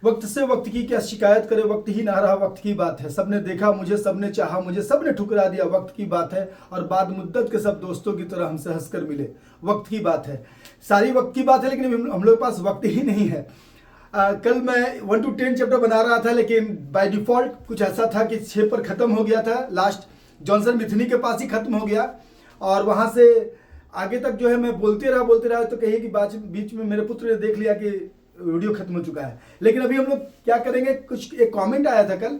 वक्त से वक्त की क्या शिकायत करे, वक्त ही ना रहा, वक्त की बात है। सबने देखा मुझे, सबने चाहा मुझे, सबने ठुकरा दिया, वक्त की बात है। और बाद मुद्दत के सब दोस्तों की तरह हमसे हंसकर मिले, वक्त की बात है। सारी वक्त की बात है, लेकिन हम लोग के पास वक्त ही नहीं है। कल मैं 1 to 10 चैप्टर बना रहा था, लेकिन बाय डिफॉल्ट कुछ ऐसा था कि 6 पर ख़त्म हो गया था। लास्ट जॉनसन मिथनी के पास ही ख़त्म हो गया, और वहाँ से आगे तक जो है मैं बोलते रहा तो कहिए कि बीच में मेरे पुत्र ने देख लिया कि वीडियो खत्म हो चुका है। लेकिन अभी हम लोग क्या करेंगे, कुछ एक कमेंट आया था कल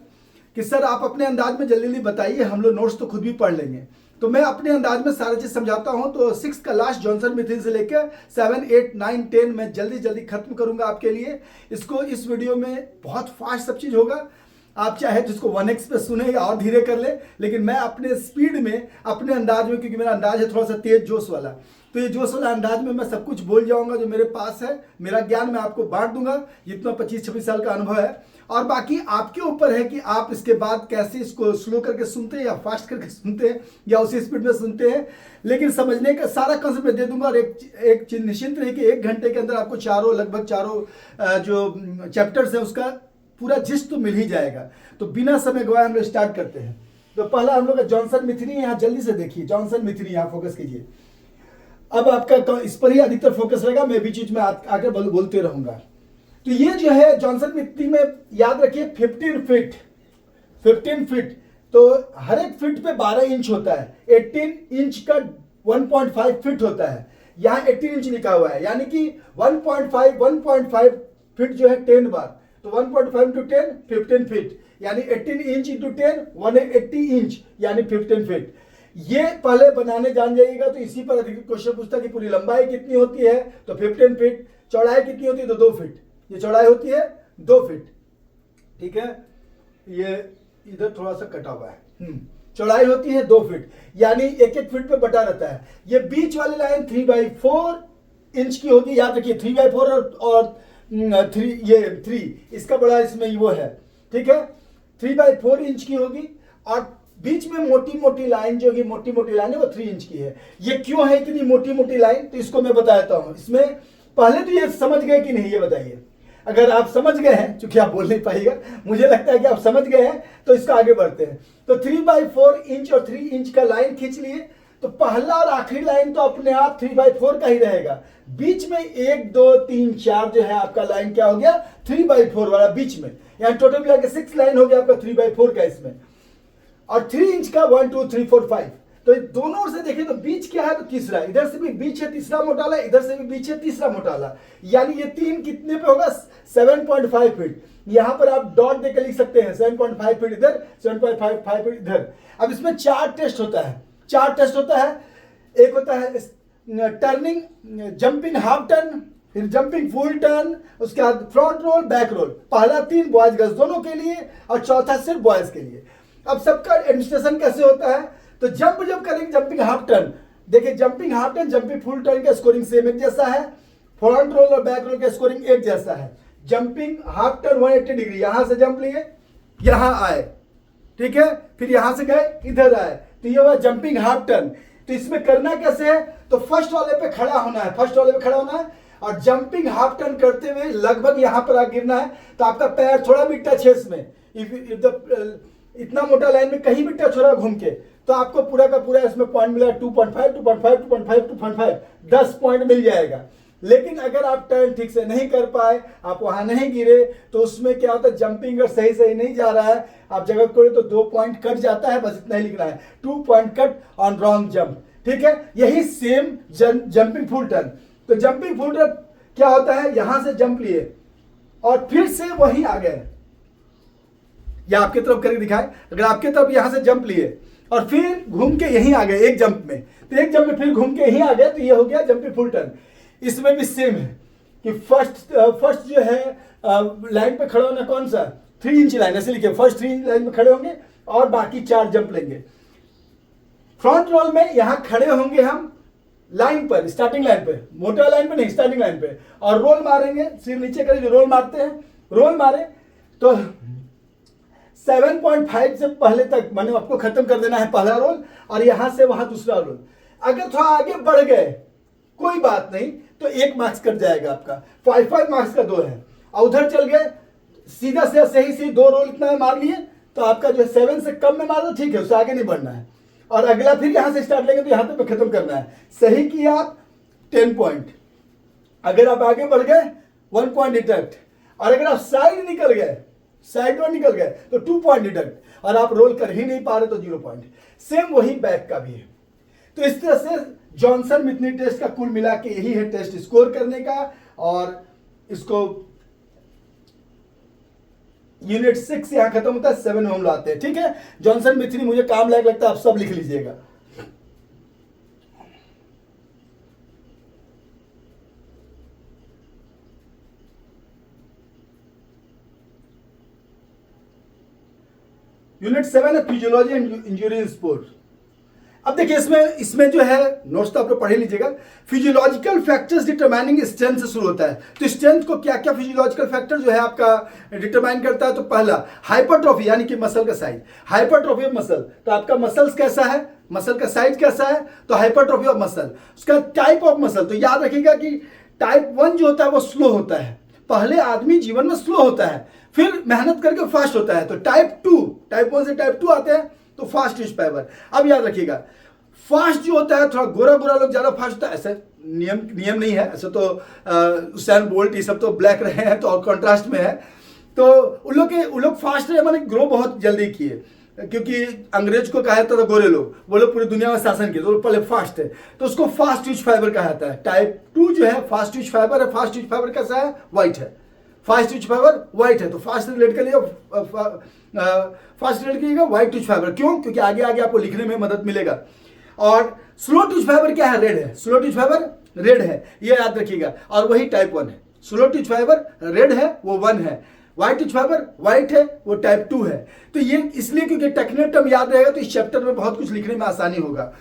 कि सर आप अपने अंदाज में जल्दी जल्दी बताइए, हम लोग नोट्स तो खुद भी पढ़ लेंगे। तो मैं अपने अंदाज में सारा चीज समझाता हूं। तो 6 का लास्ट जॉनसन मिथुन से लेकर 7, 8, 9, 10 में जल्दी जल्दी खत्म करूंगा आपके लिए इसको। इस वीडियो में बहुत फास्ट सब चीज होगा। आप चाहे तो इसको 1x पे सुने या और धीरे कर ले, लेकिन मैं अपने स्पीड में, अपने अंदाज में, क्योंकि मेरा अंदाज है थोड़ा सा तेज जोश वाला, तो ये जोश वाला अंदाज में मैं सब कुछ बोल जाऊंगा जो मेरे पास है। मेरा ज्ञान मैं आपको बांट दूंगा, जितना 25-26 साल का अनुभव है। और बाकी आपके ऊपर है कि आप इसके बाद कैसे इसको स्लो करके सुनते हैं या फास्ट करके सुनते हैं या उसी स्पीड में सुनते हैं। लेकिन समझने का सारा कंसेप्ट मैं दे दूंगा। और एक चीज निश्चिंत रही कि 1 घंटे के अंदर आपको लगभग चारों जो चैप्टर्स है उसका पूरा जिस्ट तो मिल ही जाएगा। तो बिना समय गवाए हम लोग स्टार्ट करते हैं। तो पहला हम लोग का जॉनसन मिथनी, यहाँ जल्दी से देखिए जॉनसन मिथनी, यहाँ फोकस कीजिए। अब आपका इस पर ही अधिकतर फोकस रहेगा, मैं बीच बीच में आकर बोलते रहूंगा। तो ये जो है जॉनसन मिथनी में याद रखिए 15 फीट। तो हर एक फीट पे 12 इंच होता है। 18 इंच का 1.5 फीट होता है। यहाँ 18 इंच लिखा हुआ है, यानी कि 1.5 फीट जो है 10 बार। तो 1.5 into 10 15 फीट, यानी 18 इंच into 10 180 इंच, यानी 15 फीट। ये पहले बनाने जान जाइएगा। तो इसी पर अधिक क्वेश्चन पूछता है कि पूरी लंबाई कितनी होती है, तो 15 फीट। चौड़ाई कितनी होती है, तो 2 फीट। ये चौड़ाई होती है 2 फीट, ठीक है। ये इधर थोड़ा सा कटा हुआ है। चौड़ाई होती है 2 फीट, यानी एक फीट पे बटा रहता है। ये बीच वाली लाइन 3/4 इंच की होगी, याद रखिए 3/4 और 3 इसका बड़ा इसमें वो है, ठीक है। 3/4 इंच की होगी, और बीच में मोटी मोटी लाइन जो मोटी मोटी लाइन है वो 3 इंच की है। ये क्यों है इतनी मोटी मोटी लाइन, तो इसको मैं बताता हूं। इसमें पहले तो ये समझ गए कि नहीं, ये बताइए। अगर आप समझ गए हैं, चूंकि आप बोल नहीं पाइएगा, मुझे लगता है कि आप समझ गए हैं, तो इसको आगे बढ़ते हैं। तो 3/4 इंच और 3 इंच का लाइन खींच लिए। तो पहला और आखिरी लाइन तो अपने आप 3/4 का ही रहेगा। बीच में 1, 2, 3, 4 जो है आपका लाइन क्या हो गया, 3/4 वाला बीच में, यानी टोटल मिला के 6 लाइन हो गया आपका 3/4 का इसमें। और 3 इंच का 1, 2, 3, 4, 5। तो दोनों ओर से देखें तो बीच क्या है, तो तीसरा, इधर से भी बीच है तीसरा मोटाला, इधर से भी बीच है तीसरा मोटाला, यानी ये 3 कितने पे होगा, 7.5 फीट। यहां पर आप डॉट देकर लिख सकते हैं, 7.5 फीट इधर, 7.5 फीट इधर। अब इसमें 4 टेस्ट होता है। 4 टेस्ट होता है। एक होता है टर्निंग, जंपिंग हाफ टर्न, फिर जंपिंग फुल टर्न, उसके बाद फ्रंट रोल, बैक रोल। पहला 3 बॉयज गर्ल्स दोनों के लिए, और चौथा सिर्फ बॉयज के लिए। अब सबका एडमिनिस्ट्रेशन कैसे होता है, तो जंप जब करेंगे जंपिंग हाफ टर्न, देखिए jumping half turn, jumping full turn का स्कोरिंग सेम एक जैसा है। फ्रंट रोल और बैक रोल का स्कोरिंग एक जैसा है। जंपिंग हाफ टर्न 180 डिग्री, यहां से जंप लिए, यहां आए, ठीक है, फिर यहां से गए इधर आए, तो ये हुआ जंपिंग हाफ टर्न। तो इसमें करना कैसे है, तो फर्स्ट वाले पे खड़ा होना है, फर्स्ट वाले पे खड़ा होना है, और जंपिंग हाफ टर्न करते हुए लगभग यहां पर आ गिरना है। तो आपका पैर थोड़ा भी टच है इसमें, इतना मोटा लाइन में कहीं भी टच हो रहा है घूम के, तो आपको पूरा का पूरा इसमें पॉइंट मिला 2.5, 2.5, 2.5, 2.5, 10 पॉइंट मिल जाएगा। लेकिन अगर आप टर्न ठीक से नहीं कर पाए, आप वहां नहीं गिरे, तो उसमें क्या होता है, जंपिंग अगर सही सही नहीं जा रहा है, आप जगह कोड़े तो 2 पॉइंट कट जाता है, बस इतना ही लिखना है, 2 point cut on wrong jump, ठीक है। यही सेम जंपिंग फुल टर्न। तो जंपिंग फुल टर्न क्या होता है, यहां से जंप लिए और फिर से वही आ गए, या आपके तरफ करके दिखाए, अगर आपके तरफ यहां से जंप लिए और फिर घूम के यहीं आ गए एक जंप में, तो एक जंप में फिर घूम के यहीं आ गए, तो ये हो गया जंपिंग फुल टर्न। इसमें भी सेम है कि फर्स्ट जो है लाइन पे खड़ा होना, कौन सा, 3 इंच लाइन, ऐसे लिखिए, फर्स्ट 3 इंच लाइन में खड़े होंगे और बाकी 4 जंप लेंगे। फ्रंट रोल में यहां खड़े होंगे हम लाइन पर, स्टार्टिंग लाइन पे, मोटा लाइन पे नहीं, स्टार्टिंग लाइन पे, और रोल मारेंगे, सिर नीचे करेंगे, रोल मारते हैं, रोल मारे तो 7.5 से पहले तक मैंने आपको खत्म कर देना है पहला रोल, और यहां से वहां दूसरा रोल। अगर थोड़ा आगे बढ़ गए कोई बात नहीं, तो 1 मार्क्स कट जाएगा आपका, 5 मार्क्स का 2 है। और उधर चल गए सीधा से सही से 2 रोल इतना में मार लिए तो आपका जो है 7 से कम में मारो, ठीक है, उससे आगे नहीं बढ़ना है। और अगला फिर यहां से स्टार्ट लेंगे तो यहां तक खत्म करना है। सही किया आप 10 पॉइंट, अगर आप आगे बढ़ गए 1 पॉइंट डिडक्ट, और अगर आप साइड निकल गए, साइड में निकल गए तो 2 पॉइंट डिडक्ट, और आप रोल कर ही नहीं पा रहे तो 0 पॉइंट। सेम वही बैक का भी है। तो इस तरह से जॉनसन मिथनी टेस्ट का कुल मिला के यही है टेस्ट स्कोर करने का। और इसको यूनिट 6 यहां खत्म होता है, 7 में हम लाते हैं, ठीक है। जॉनसन मिथनी मुझे काम लायक लगता है, आप सब लिख लीजिएगा। यूनिट 7 है physiology and injury in sport. अब देखिए इसमें जो है नोट्स तो आप लोग पढ़ लीजिएगा। फिजियोलॉजिकल फैक्टर्स डिटरमाइनिंग स्ट्रेंथ से शुरू होता है। तो स्ट्रेंथ को क्या क्या फिजियोलॉजिकल फैक्टर जो है आपका डिटरमाइन करता है। तो पहला हाइपरट्रॉफी यानी कि मसल का साइज, हाइपरट्रॉफी ऑफ मसल। तो आपका मसल्स कैसा है, मसल का साइज कैसा है, तो हाइपरट्रॉफी ऑफ मसल। उसका टाइप ऑफ मसल, तो याद रखिएगा कि टाइप 1 जो होता है वो स्लो होता है। पहले आदमी जीवन में स्लो होता है, फिर मेहनत करके फास्ट होता है। तो टाइप 1 से टाइप 2 आते हैं तो फास्ट ट्विच फाइबर। अब याद रखिएगा फास्ट जो होता है थोड़ा गोरा गोरा लोग ज्यादा फास्ट होता है, ऐसा नियम नहीं है। ऐसे तो उसैन बोल्ट ये सब तो ब्लैक रहे हैं तो और कंट्रास्ट में है। तो उन लोग फास्ट रहे, मैंने ग्रो बहुत जल्दी किए, क्योंकि अंग्रेज को कहा जाता था गोरे लोग, वो लोग पूरी दुनिया में शासन किए तो पहले फास्ट थे, तो उसको फास्ट ट्विच फाइबर कहा जाता है। टाइप 2 जो है फास्ट ट्विच फाइबर है। फास्ट ट्विच फाइबर कैसा है, व्हाइट है। फास्ट ट्विच फाइबर व्हाइट है, तो फास्ट रिलेट कर लिया, फास्ट रिलेट करिएगा व्हाइट ट्विच फाइबर। क्यों, क्योंकि आगे आगे आपको लिखने में मदद मिलेगा। और स्लो ट्विच फाइबर क्या है, रेड है। स्लो ट्विच फाइबर रेड है, ये याद रखिएगा। और वही टाइप 1 है। स्लो ट्विच फाइबर रेड है, वो 1 है। व्हाइट ट्विच फाइबर व्हाइट है, वो टाइप 2 है। तो ये इसलिए क्योंकि टेक्निकल टर्म याद रहेगा तो इस चैप्टर में बहुत कुछ लिखने में आसानी होगा।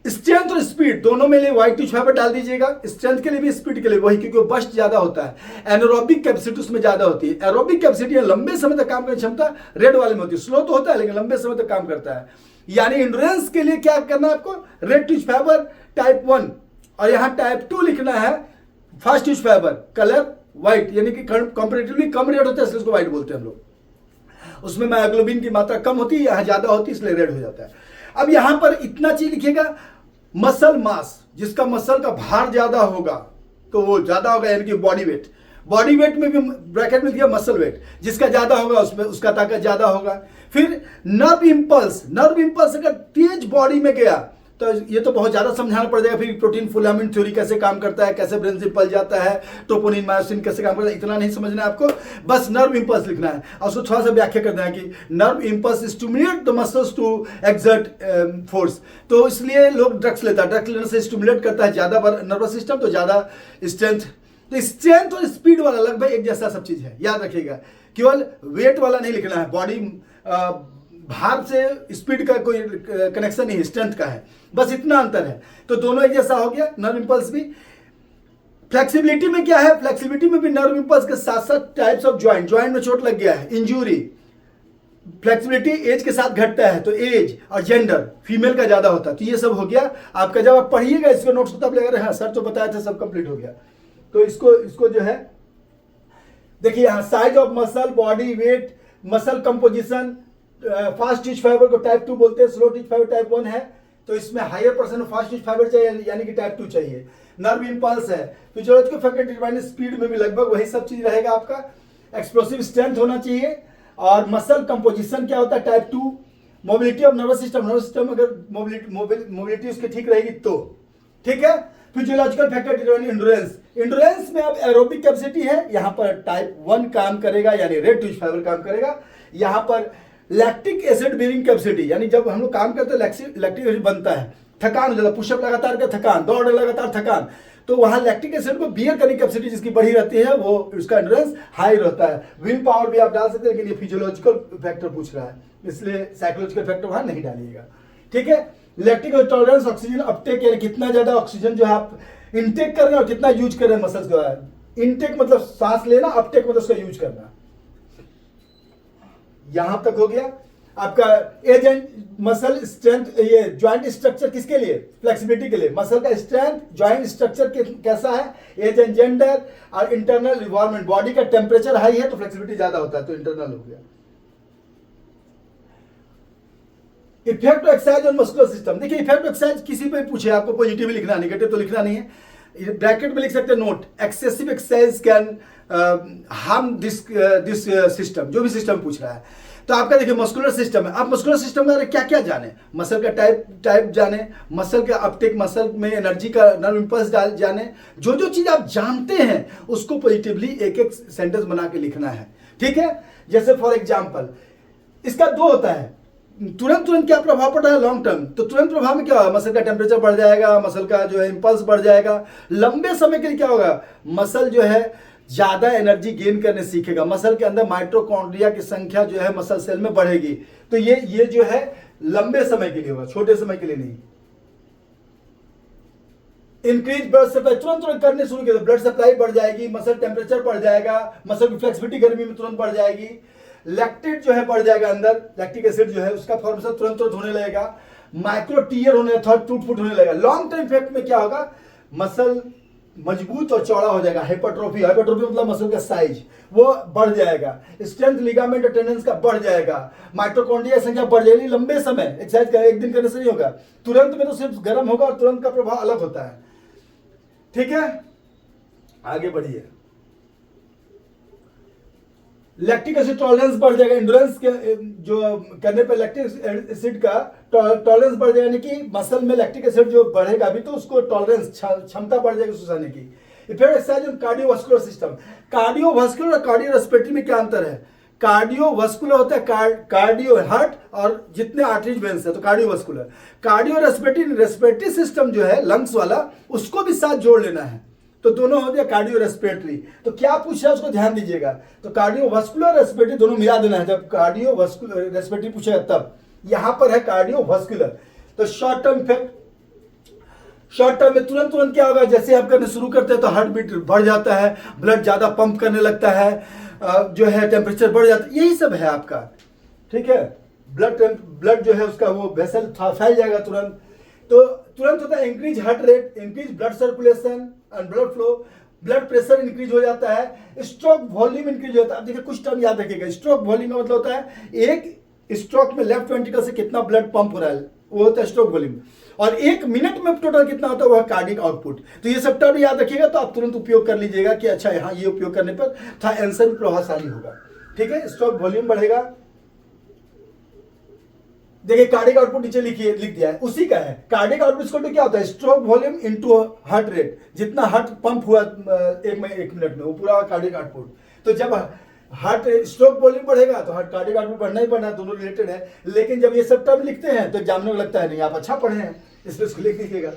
स्ट्रेंथ और स्पीड दोनों में लिए व्हाइट ट्विच फाइबर डाल दीजिएगा। स्ट्रेंथ के लिए भी स्पीड के लिए वही, क्योंकि वो बस्ट ज्यादा होता है। एनारोबिक कैपेसिटी उसमें ज्यादा होती है। एरोबिक कैपेसिटी लंबे समय तक काम करने की क्षमता रेड वाले में होती है। स्लो तो होता है लेकिन लंबे समय तक काम करता है। यानी इंड्योरेंस के लिए क्या करना है आपको, रेड ट्विच फाइबर टाइप 1, और यहां टाइप 2 लिखना है fast twitch fibre, colour white, यानी कि कंपैरेटिवली कम रेड होता है इसलिए उसको व्हाइट बोलते हैं हम लोग। उसमें मायोग्लोबिन की मात्रा कम होती है, यहां ज्यादा होती है इसलिए रेड हो जाता है। अब यहां पर इतना चीज लिखिएगा, मसल मास, जिसका मसल का भार ज्यादा होगा तो वो ज्यादा होगा, यानी कि बॉडी वेट। बॉडी वेट में भी ब्रैकेट में दिया मसल वेट, जिसका ज्यादा होगा उसमें उसका ताकत ज्यादा होगा। फिर नर्व इंपल्स अगर तेज बॉडी में गया तो ये तो बहुत ज्यादा समझाना पड़ जाएगा। फिर प्रोटीन फिलामेंट थ्योरी कैसे काम करता है, कैसे ब्रेन से पल जाता है, ट्रोपोनिन मायोसिन कैसे काम करता है, इतना नहीं समझना है आपको, बस नर्व इंपल्स लिखना है। और उसको थोड़ा सा व्याख्या करना है कि nerve impulse stimulate the muscles to exert force. तो इसलिए लोग ड्रग्स लेता है, ड्रग्स लेने से स्टिमुलेट करता है ज्यादा नर्वस सिस्टम, तो ज्यादा स्ट्रेंथ। तो स्ट्रेंथ और स्पीड वाला लगभग एक जैसा सब चीज है, याद रखिएगा। केवल वेट वाला नहीं लिखना है, बॉडी भार से स्पीड का कोई कनेक्शन नहीं है, स्ट्रेंथ का है, बस इतना अंतर है। तो दोनों एक जैसा हो गया, नर्व इंपल्स भी। फ्लेक्सिबिलिटी में क्या है, फ्लेक्सिबिलिटी में भी नर्व इंपल्स के साथ साथ टाइप्स ऑफ ज्वाइंट में चोट लग गया है, इंजरी, फ्लेक्सिबिलिटी एज के साथ घटता है, तो एज और जेंडर फीमेल का ज्यादा होता है। तो ये सब हो गया आपका। जब आप पढ़िएगा इसके नोट्स तब लगेगा हाँ सर तो बताया था, सब कंप्लीट हो गया। तो इसको जो है देखिए यहाँ size of muscle, body weight, muscle composition. Fast twitch fibre को टाइप 2 बोलते हैं, स्लो ट्विच फाइबर टाइप 1 है। तो इसमें higher percent fast twitch fiber चाहिए, यानी कि टाइप 2 चाहिए। नर्व इंपल्स है, फिजियोलॉजिकल फैक्टर डिटरमाइन स्पीड में भी लगभग वही सब चीज रहेगा आपका। एक्सप्लोसिव स्ट्रेंथ होना चाहिए। और मसल कंपोजिशन क्या होता है, type 2। Mobility of nervous system अगर मोबिलिटी उसकी ठीक रहेगी तो ठीक है। फिजियोलॉजिकल फैक्टर डिटरमाइन इंड्योरेंस में अब एरोबिक कैपेसिटी है, यहां पर टाइप 1 काम करेगा, यानी रेड ट्विच फाइबर काम करेगा। यहां पर लैक्टिक एसिड बेरिंग कैपेसिटी, यानी जब हम लोग काम करते हैं लैक्टिक एसिड बनता है, थकान हो जाता है, पुशअप लगातार का थकान, दौड़ लगातार थकान, तो वहां लैक्टिक एसिड को बियर करने की कैपेसिटी जिसकी बढ़ी रहती है वो उसका एंड्योरेंस हाई रहता है। विल पावर भी आप डाल सकते हैं, लेकिन ये फिजियोलॉजिकल फैक्टर पूछ रहा है इसलिए साइकोलॉजिकल फैक्टर वहां नहीं डालिएगा, ठीक है। लैक्टिक टॉलरेंस, ऑक्सीजन अपटेक, यानी कितना ज्यादा ऑक्सीजन जो है आप इनटेक कर रहे हैं और कितना यूज कर रहे हैं मसल्स द्वारा। इनटेक मतलब सांस लेना, अपटेक मतलब उसका यूज करना। यहां तक हो गया। आपका एज एंड मसल स्ट्रेंथ, ये ज्वाइंट स्ट्रक्चर किसके लिए, फ्लेक्सिबिलिटी के लिए। मसल का स्ट्रेंथ, ज्वाइंट स्ट्रक्चर कैसा है, एज एंड जेंडर और इंटरनल इन्वायरमेंट। बॉडी का टेम्परेचर हाई है तो फ्लेक्सिबिलिटी ज्यादा होता है, तो इंटरनल हो गया। Effect exercise on muscular system, देखिए इफेक्ट एक्सरसाइज किसी पे पूछे आपको पॉजिटिव लिखना, नेगेटिव तो लिखना नहीं है। ब्रैकेट में लिख सकते हैं note, excessive exercise can harm this system, जो भी सिस्टम पूछ रहा है। तो आपका देखिए मस्कुलर सिस्टम है, आप मस्कुलर सिस्टम का क्या क्या जाने, मसल का टाइप जाने, मसल का अपटेक, मसल में एनर्जी का नर्व इंपल्स जाने, जो जो चीज आप जानते हैं उसको पॉजिटिवली एक एक सेंटेंस बना के लिखना है, ठीक है। जैसे फॉर एग्जाम्पल इसका दो होता है, तुरंत क्या प्रभाव पड़ रहा है, लॉन्ग टर्म। तो तुरंत प्रभाव में क्या होगा, मसल का टेम्परेचर बढ़ जाएगा, मसल का जो है इंपल्स बढ़ जाएगा। लंबे समय के लिए क्या होगा, मसल जो है ज्यादा एनर्जी गेन करने सीखेगा, मसल के अंदर माइटोकॉन्ड्रिया की संख्या जो है मसल सेल में बढ़ेगी। तो ये जो है लंबे समय के लिए होगा, छोटे समय के लिए नहीं। इंक्रीज ब्लड सप्लाई, तुरंत करने शुरू किया तो ब्लड सप्लाई बढ़ जाएगी, मसल टेम्परेचर बढ़ जाएगा, मसल की फ्लेक्सिबिलिटी गर्मी में तुरंत बढ़ जाएगी। लैक्टेट जो है बढ़ जाएगा अंदर, लैक्टिक एसिड जो है उसका फॉर्मेशन तुरंत होने लगेगा, माइक्रो टीयर होने लगेगा, टूट फूट होने लगेगा। लॉन्ग टर्म इफेक्ट में क्या होगा, मसल मजबूत और चौड़ा हो जाएगा, हाइपरट्रोफी मतलब मसल का साइज वो बढ़ जाएगा, स्ट्रेंथ, लिगामेंट और टेंडेंस का बढ़ जाएगा, माइटोकॉन्ड्रिया की संख्या बढ़ जाएगी। लंबे समय एक्सरसाइज का एक दिन करने से नहीं होगा, तुरंत में तो सिर्फ गर्म होगा और तुरंत का प्रभाव अलग होता है, ठीक है। आगे बढ़िए, लैक्टिक एसिड टॉलरेंस बढ़ जाएगा, इंडोरेंस के जो करने पर लैक्टिक एसिड का टॉलरेंस बढ़ जाएगा, यानी कि मसल में लैक्टिक एसिड जो बढ़ेगा अभी तो उसको टॉलरेंस क्षमता बढ़ जाएगी सुसाने की। Effect exercise on cardiovascular system, cardiovascular और कार्डियो रेस्पिरेटरी में क्या अंतर है, कार्डियोवास्कुलर होता है कार्डियो हार्ट और जितने आर्टरीज वेन्स है, तो कार्डियोवास्कुलर। कार्डियो रेस्पिरेटरी सिस्टम जो है लंग्स वाला, उसको भी साथ जोड़ लेना है, तो दोनों हो गया कार्डियो रेस्पिरेटरी। तो क्या पूछ रहा है उसको ध्यान दीजिएगा, तो कार्डियोवास्कुलर रेस्पिरेटरी दोनों मिला देना है, जब कार्डियोवास्कुलर रेस्पिरेटरी पूछेगा तब। यहां पर है कार्डियोवास्कुलर। तो short term effect, short term में तुरंत क्या होगा, जैसे आप करने शुरू करते हैं तो हार्ट बीट बढ़ जाता है, ब्लड ज्यादा पंप करने लगता है, जो है टेम्परेचर बढ़ जाता है, यही सब है आपका, ठीक है। ब्लड जो है उसका वो वेसल फैल जाएगा तुरंत। तो तुरंत होता है increase heart rate, increase blood circulation and blood flow, blood pressure increase हो जाता है, स्ट्रोक वॉल्यूम इंक्रीज होता है। अब देखिए कुछ टर्म याद रखिएगा, स्ट्रोक वॉल्यूम का मतलब होता है एक स्ट्रोक में लेफ्ट वेंट्रिकल से कितना ब्लड पंप हो रहा है, वो होता है स्ट्रोक वॉल्यूम। और एक मिनट में टोटल कितना होता है, वो है कार्डिक आउटपुट। तो ये सब टर्म याद रखिएगा तो आप तुरंत उपयोग कर लीजिएगा कि अच्छा यहाँ ये उपयोग करने पर था आंसर भी प्रभावशाली होगा, ठीक है। स्ट्रोक वॉल्यूम बढ़ेगा, देखिए कार्डिक आउटपुट नीचे लिख दिया है, उसी का है। कार्डिक आउटपुट इसको क्या होता है, stroke volume into heart rate, जितना हार्ट पंप हुआ एक मिनट में, वो पूरा कार्डिक आउटपुट। तो जब हार्ट स्ट्रोक वॉल्यूम बढ़ेगा तो हार्ट कार्डिक आउटपुट बढ़ना ही बढ़ना, दोनों रिलेटेड है। लेकिन जब ये सब टर्म लिखते हैं तो एग्जामिनर को लगता है नहीं आप अच्छा पढ़े हैं, इसलिए इसको लिख दीजिएगा।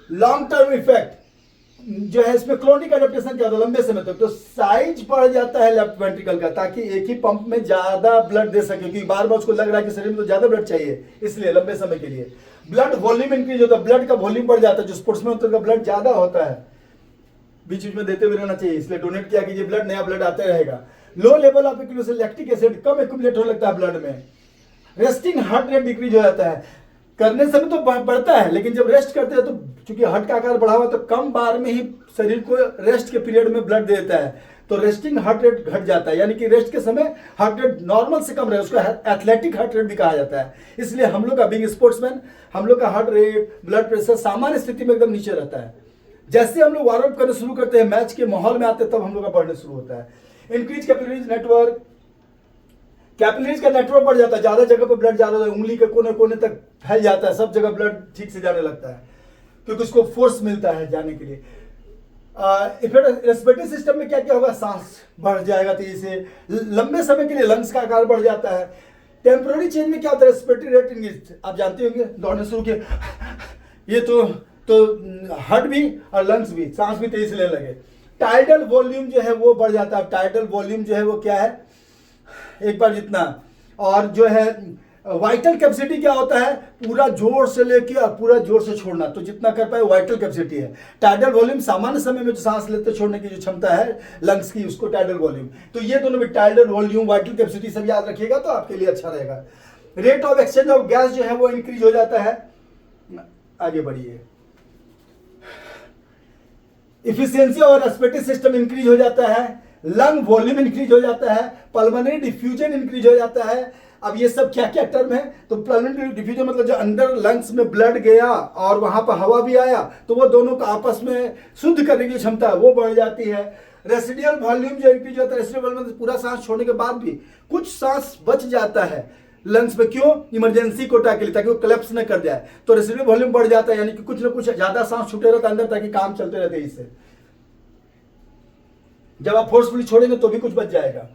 लॉन्ग टर्म इफेक्ट जो है इसमें क्रोनिक एडेप्टेशन क्या होता है, लंबे समय तक तो साइज बढ़ जाता है लेफ्ट वेंट्रिकल का, ताकि एक ही पंप में ज्यादा ब्लड दे सके, क्योंकि बार बार उसको लग रहा है कि शरीर में तो ज्यादा ब्लड चाहिए, इसलिए लंबे समय के लिए। ब्लड वॉल्यूम इंक्रीज होता है, ब्लड का वॉल्यूम बढ़ जाता है, जो स्पोर्ट्समैन होता है ब्लड ज्यादा होता है, बीच बीच में देते हुए रहना चाहिए, इसलिए डोनेट किया कीजिए, ब्लड नया ब्लड आता रहेगा। Low level of accumulation lactic acid come accumulate होने लगता है ब्लड में। रेस्टिंग हार्ट रेट डिक्रीज हो जाता है, करने से तो बढ़ता है, लेकिन जब रेस्ट करते हैं तो चूंकि हार्ट का आकार बढ़ा हुआ तो कम बार में ही शरीर को रेस्ट के पीरियड में ब्लड देता है, तो रेस्टिंग हार्ट रेट घट जाता है, यानी कि रेस्ट के समय हार्ट रेट नॉर्मल से कम रहे, उसको एथलेटिक हार्ट रेट भी कहा जाता है। इसलिए हम लोग का बीइंग स्पोर्ट्समैन, हम लोग का हार्ट रेट, ब्लड प्रेशर सामान्य स्थिति में एकदम नीचे रहता है। जैसे हम लोग वार्म अप करने शुरू करते हैं, मैच के माहौल में आते हैं, तब हम लोग का बढ़ने शुरू होता है। इंक्रीज कैपिलरीज नेटवर्क, कैपिलरीज का नेटवर्क बढ़ जाता है, ज्यादा जगह पर ब्लड ज्यादा, उंगली के कोने कोने तक फैल जाता है, सब जगह ब्लड ठीक से जाने लगता है, क्योंकि उसको फोर्स मिलता है जाने के लिए। इफेक्ट रेस्पिरेटरी सिस्टम में क्या क्या होगा, सांस बढ़ जाएगा तेजी से, लंबे समय के लिए लंग्स का आकार बढ़ जाता है। टेम्पोररी चेंज में क्या होता है, रेस्पिरेटरी रेट इंक्रीज, आप जानते होंगे दौड़ने शुरू किए ये तो हार्ट भी और लंग्स भी, सांस भी तेजी से लेने लगे। टाइडल वॉल्यूम जो है वो बढ़ जाता है, टाइडल वॉल्यूम जो है वो क्या है, एक बार जितना, और जो है वाइटल कैपेसिटी क्या होता है, पूरा जोर से लेके और पूरा जोर से छोड़ना, तो जितना कर पाए वाइटल कैपेसिटी है। टाइडल वॉल्यूम सामान्य समय में जो सांस लेते छोड़ने की जो क्षमता है लंग्स की, उसको टाइडल वॉल्यूम। तो ये दोनों भी टाइडल वॉल्यूम, वाइटल कैपेसिटी सब याद रखिएगा तो आपके लिए अच्छा रहेगा। Rate of exchange of gas जो है वो इंक्रीज हो जाता है। आगे बढ़िए। इफिशियंसी और रेस्पिरेटरी सिस्टम इंक्रीज हो जाता है, लंग वॉल्यूम इंक्रीज हो जाता है, पल्मोनरी डिफ्यूजन इंक्रीज हो जाता है। अब ये सब क्या क्या टर्म है, तो पल्मोनरी डिफ्यूजन मतलब जो अंदर लंग्स में ब्लड गया और वहां पर हवा भी आया, तो वो दोनों को आपस में शुद्ध करने की क्षमता वो बढ़ जाती है। रेसिडुअल वॉल्यूम जो इंक्रीज होता है, रेसिडुअल वॉल्यूम मतलब पूरा सांस छोड़ने के बाद भी कुछ सांस बच जाता है लंग्स में, क्यों, इमरजेंसी कोटा के लिए, ताकि वो कोलैप्स न कर जाए। तो रेसिडुअल वॉल्यूम बढ़ जाता है, यानी कि कुछ ना कुछ ज्यादा सांस छूटे रहता है अंदर, ताकि काम चलते रहते हैं इससे। जब आप फोर्सफुली छोड़ेंगे तो भी कुछ बच जाएगा।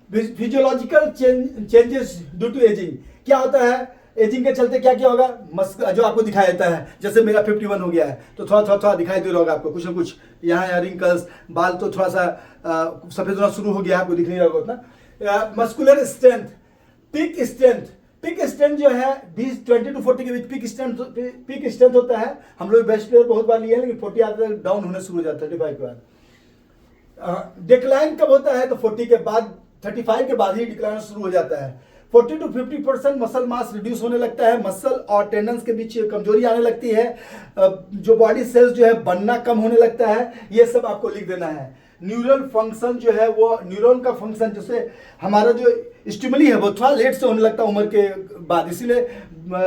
Physiological changes due to ageing, क्या होता है एजिंग के चलते, क्या क्या होगा, मस्क जो आपको दिखाई देता है, जैसे मेरा 51 हो गया है तो थोड़ा दिखाई दे रहा होगा आपको, कुछ ना कुछ यहाँ रिंकल्स, बाल तो थोड़ा सा सफेद होना शुरू हो गया, आपको दिख नहीं रहा होगा उतना। मस्कुलर स्ट्रेंथ, पिक स्ट्रेंथ जो है 20 to 40 के बीच पिक स्ट्रेंथ होता है। हम लोग बेस्ट प्लेयर बहुत बार लिए हैं, लेकिन 40 आते तक डाउन होने शुरू हो जाता है 35 के बाद। डिक्लाइन कब होता है, तो 40 के बाद, 35 के बाद ही डिक्लाइन शुरू हो जाता है। 40 to 50% मसल मास रिड्यूस होने लगता है, मसल और टेंडन्स के बीच कमजोरी आने लगती है, जो बॉडी सेल्स जो है बनना कम होने लगता है। ये सब आपको लिख देना है। न्यूरल फंक्शन जो है वो, न्यूरॉन का फंक्शन, जैसे हमारा जो स्टिमुली है वो थोड़ा लेट से होने लगता है उम्र के बाद, इसीलिए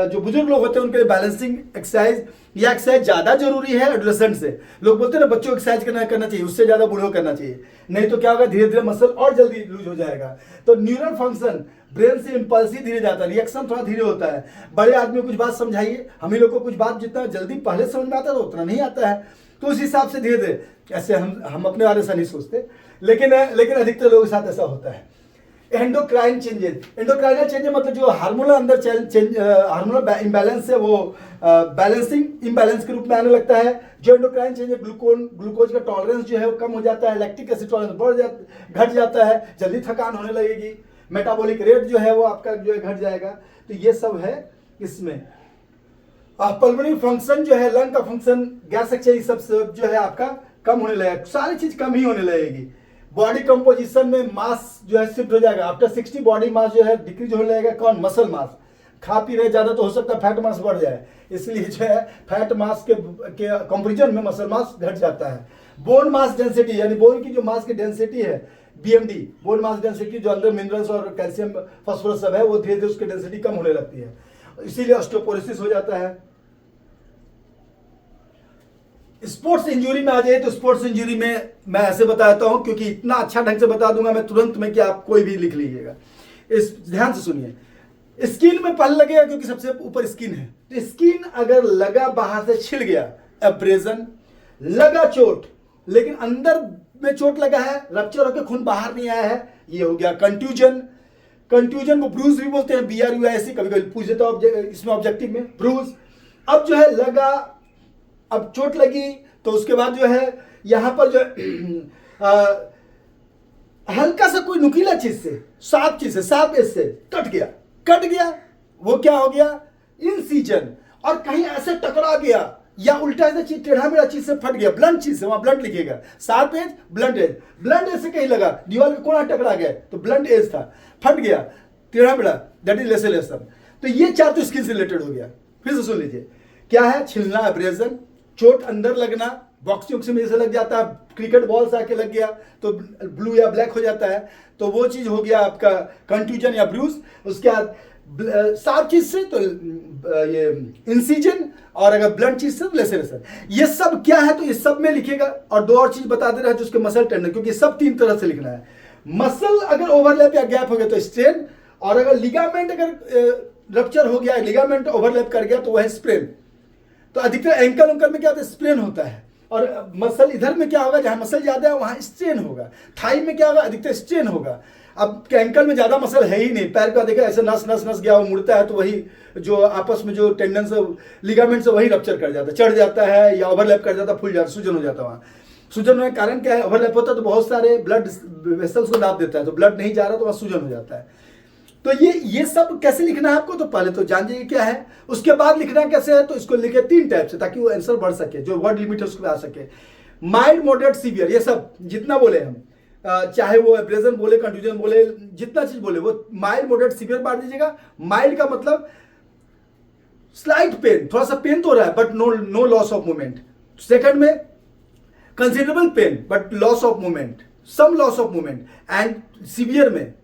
जो बुजुर्ग लोग होते हैं उनके लिए बैलेंसिंग एक्सरसाइज या एक्सरसाइज ज़्यादा जरूरी है एडोलेसेंट से। लोग बोलते हैं ना बच्चों को एक्सरसाइज करना चाहिए, उससे ज़्यादा बूढ़ों करना चाहिए, नहीं तो क्या होगा, धीरे धीरे मसल और जल्दी लूज हो जाएगा। तो न्यूरल फंक्शन ब्रेन से इम्पल्सिव धीरे जाता है, रिएक्शन थोड़ा धीरे होता है। बड़े आदमी को कुछ बात समझाइए, हम ही लोग को कुछ बात जितना जल्दी पहले समझ में आता है उतना नहीं आता है, तो उस हिसाब से धीरे धीरे, ऐसे हम अपने बारे से नहीं सोचते, लेकिन अधिकतर लोगों के साथ ऐसा होता है। एंडोक्राइन चेंजेस, एंडोक्राइनल चेंजेस मतलब जो हार्मोनल अंदर हार्मोनल इम्बैलेंस है वो बैलेंसिंग इम्बैलेंस के रूप में आने लगता है। जो एंडोक्राइन चेंजेस, ग्लूकोज का टॉलरेंस जो है वो कम हो जाता है, लैक्टिक एसिड टॉलरेंस घट जाता है, जल्दी थकान होने लगेगी, मेटाबॉलिक रेट जो है वो आपका जो है घट जाएगा। तो ये सब है इसमें। पल्मोनरी फंक्शन जो है, लंग का फंक्शन, गैस एक्सचेंज सब जो है आपका कम होने लगेगा, सारी चीज कम ही होने लगेगी। बॉडी कंपोजिशन में मास जो है शिफ्ट हो जाएगा, आफ्टर 60 बॉडी मास जो है डिक्रीज होने लगेगा। कौन, मसल मास। खा पी रहे ज्यादा तो हो सकता है फैट मास बढ़ जाए, इसलिए जो है फैट मास के कंपेरिजन में मसल मास घट जाता है। बोन मास डेंसिटी, यानी बोन की जो मास की डेंसिटी है, BMD, बोन मास डेंसिटी, जो अंदर मिनरल्स और कैल्शियम फास्फोरस सब है वो धीरे धीरे उसकी डेंसिटी कम होने लगती है, इसीलिए ऑस्टियोपोरोसिस हो जाता है। स्पोर्ट्स इंजरी में आ जाए तो स्पोर्ट्स इंजरी में मैं ऐसे बताता हूं, क्योंकि इतना अच्छा ढंग से बता दूंगा मैं तुरंत में कि आप कोई भी लिख लीजिएगा। इस ध्यान से सुनिए। स्किन में पहले लगेगा क्योंकि सबसे ऊपर स्किन है, तो स्किन अगर लगा बाहर से छिल गया, एब्रेजन, लगा चोट लेकिन अंदर में चोट लगा है, रप्चर होकर खून बाहर नहीं आया है, ये हो गया कंट्यूजन। कंट्यूजन को ब्रूज भी बोलते हैं, BRUIS, कभी कभी पूछ देता हूं इसमें ऑब्जेक्टिव में, ब्रूज। अब जो है लगा, अब चोट लगी तो उसके बाद जो है यहां पर जो हल्का सा कोई नुकीला चीज से, शार्प चीज से, शार्प एज से कट गया, वो क्या हो गया, इंसिजन। और कहीं ऐसे टकरा गया या उल्टा ऐसा चीज, टेढ़ा मेढ़ा चीज से फट गया, ब्लंट चीज से, वहां ब्लंट लिखेगा, sharp edge, blunt edge. Blunt edge से कहीं लगा, दीवार के कोना टकरा गया तो ब्लंट एज था, फट गया, टेढ़ा मेढ़ा, दैट इज लेसेलेशन। तो ये चार तो स्किन से रिलेटेड हो गया। फिर से सुन लीजिए, क्या है, छिलना, एब्रेजन, चोट अंदर लगना, बॉक्सिंग में जैसे लग जाता है, क्रिकेट बॉल से आके लग गया तो ब्लू या ब्लैक हो जाता है, तो वो चीज हो गया आपका कंट्यूजन या ब्रूज। उसके बाद शार्प चीज से तो ये इंसिजन, और अगर ब्लंट चीज से तो लेसेरेशन। ये सब क्या है, तो ये सब में लिखेगा। और दो और चीज बता दे रहा है, जिसके मसल टेंडन, क्योंकि सब तीन तरह से लिखना है। मसल अगर ओवरलैप या गैप हो गया तो स्ट्रेन, और अगर लिगामेंट अगर रप्चर हो गया, लिगामेंट ओवरलैप कर गया तो वह स्प्रेन। तो अधिकतर एंकल उंकल में क्या होता है, स्प्रेन होता है। और मसल इधर में क्या होगा, जहां मसल ज्यादा है वहां स्ट्रेन होगा। थाई में क्या होगा, अधिकतर स्ट्रेन होगा। अब एंकल में ज्यादा मसल है ही नहीं, पैर का देखा ऐसे नस नस नस गया, वो मुड़ता है तो वही जो आपस में जो टेंडन से, लिगामेंट से वही रप्चर कर जाता है, चढ़ जाता है या ओवरलैप कर जाता है, फूल जाता है, सूजन हो जाता है। वहाँ सूजन होने का कारण क्या है, ओवरलैप होता है तो बहुत सारे ब्लड वेसल्स को दाब देता है, तो ब्लड नहीं जा रहा तो वहाँ सूजन हो जाता है। तो ये सब कैसे लिखना है आपको, तो पहले तो जान जाइए क्या है, उसके बाद लिखना कैसे है, तो इसको लिखे 3 टाइप से ताकि वो आंसर बढ़ सके, जो वर्ड लिमिट है उसको आ सके। माइल्ड, मॉडरेट, सीवियर, ये सब जितना बोले हम, चाहे वो एब्रेजन बोले, कंफ्यूजन बोले, जितना चीज बोले वो माइल्ड, मॉडरेट, सीवियर बांट दीजिएगा। माइल्ड का मतलब स्लाइट पेन, थोड़ा सा पेन तो हो रहा है but no loss of movement. Second में considerable pain but loss of movement, some loss of movement. And severe में,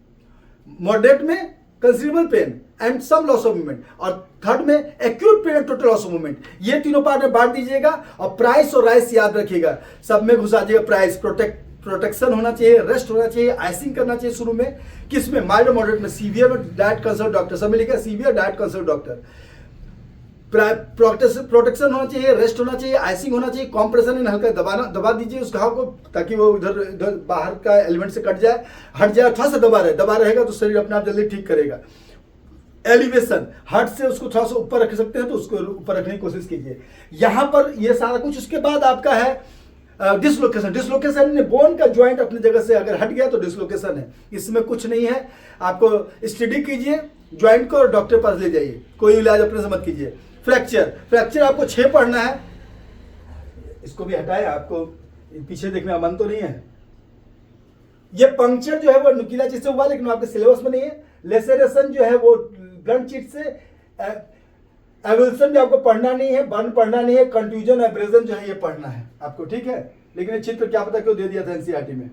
मॉडरेट में considerable pain and some loss of movement, और थर्ड में acute pain and total loss of movement. ये तीनों part में बांट दीजिएगा और प्राइस और राइस याद रखिएगा, सब में घुसा दीजिएगा। प्राइस, प्रोटेक्शन होना चाहिए, रेस्ट होना चाहिए, आइसिंग करना चाहिए शुरू में, किसमें, माइल्ड और मॉडरेट में। सीवियर में डाइट कंसल्ट डॉक्टर, सब में लिखा severe diet consult doctor. Protection होना चाहिए, रेस्ट होना चाहिए, आइसिंग होना चाहिए, कॉम्प्रेशन इन हल्का दबा दीजिए उस घाव को ताकि वो इधर बाहर का एलिमेंट से हट जाए, थोड़ा सा दबा रहेगा तो शरीर अपने आप जल्दी ठीक करेगा। एलिवेशन, हट से उसको थोड़ा सा ऊपर रख सकते हैं तो उसको ऊपर रखने की कोशिश कीजिए। यहां पर ये सारा कुछ। उसके बाद आपका है डिसलोकेशन। डिसलोकेशन ने बोन का ज्वाइंट अपनी जगह से अगर हट गया तो डिसलोकेशन है, इसमें कुछ नहीं है। आपको स्टडी कीजिए ज्वाइंट को और डॉक्टर पास ले जाइए, कोई इलाज अपने से मत कीजिए। फ्रैक्चर आपको 6 पढ़ना है, इसको भी हटाए, आपको पीछे देखने का मन तो नहीं है। ये पंक्चर जो है वो नुकीला चीज से हुआ लेकिन आपके सिलेबस में नहीं है। लेसेरेशन जो है वो ब्लंट चीज से। एवल्सन भी आपको पढ़ना नहीं है, बर्न पढ़ना नहीं है, कंट्यूजन, एब्रेजन जो है ये पढ़ना है आपको, ठीक है। लेकिन ये चित्र क्या पता क्यों दे दिया था एनसीईआरटी में।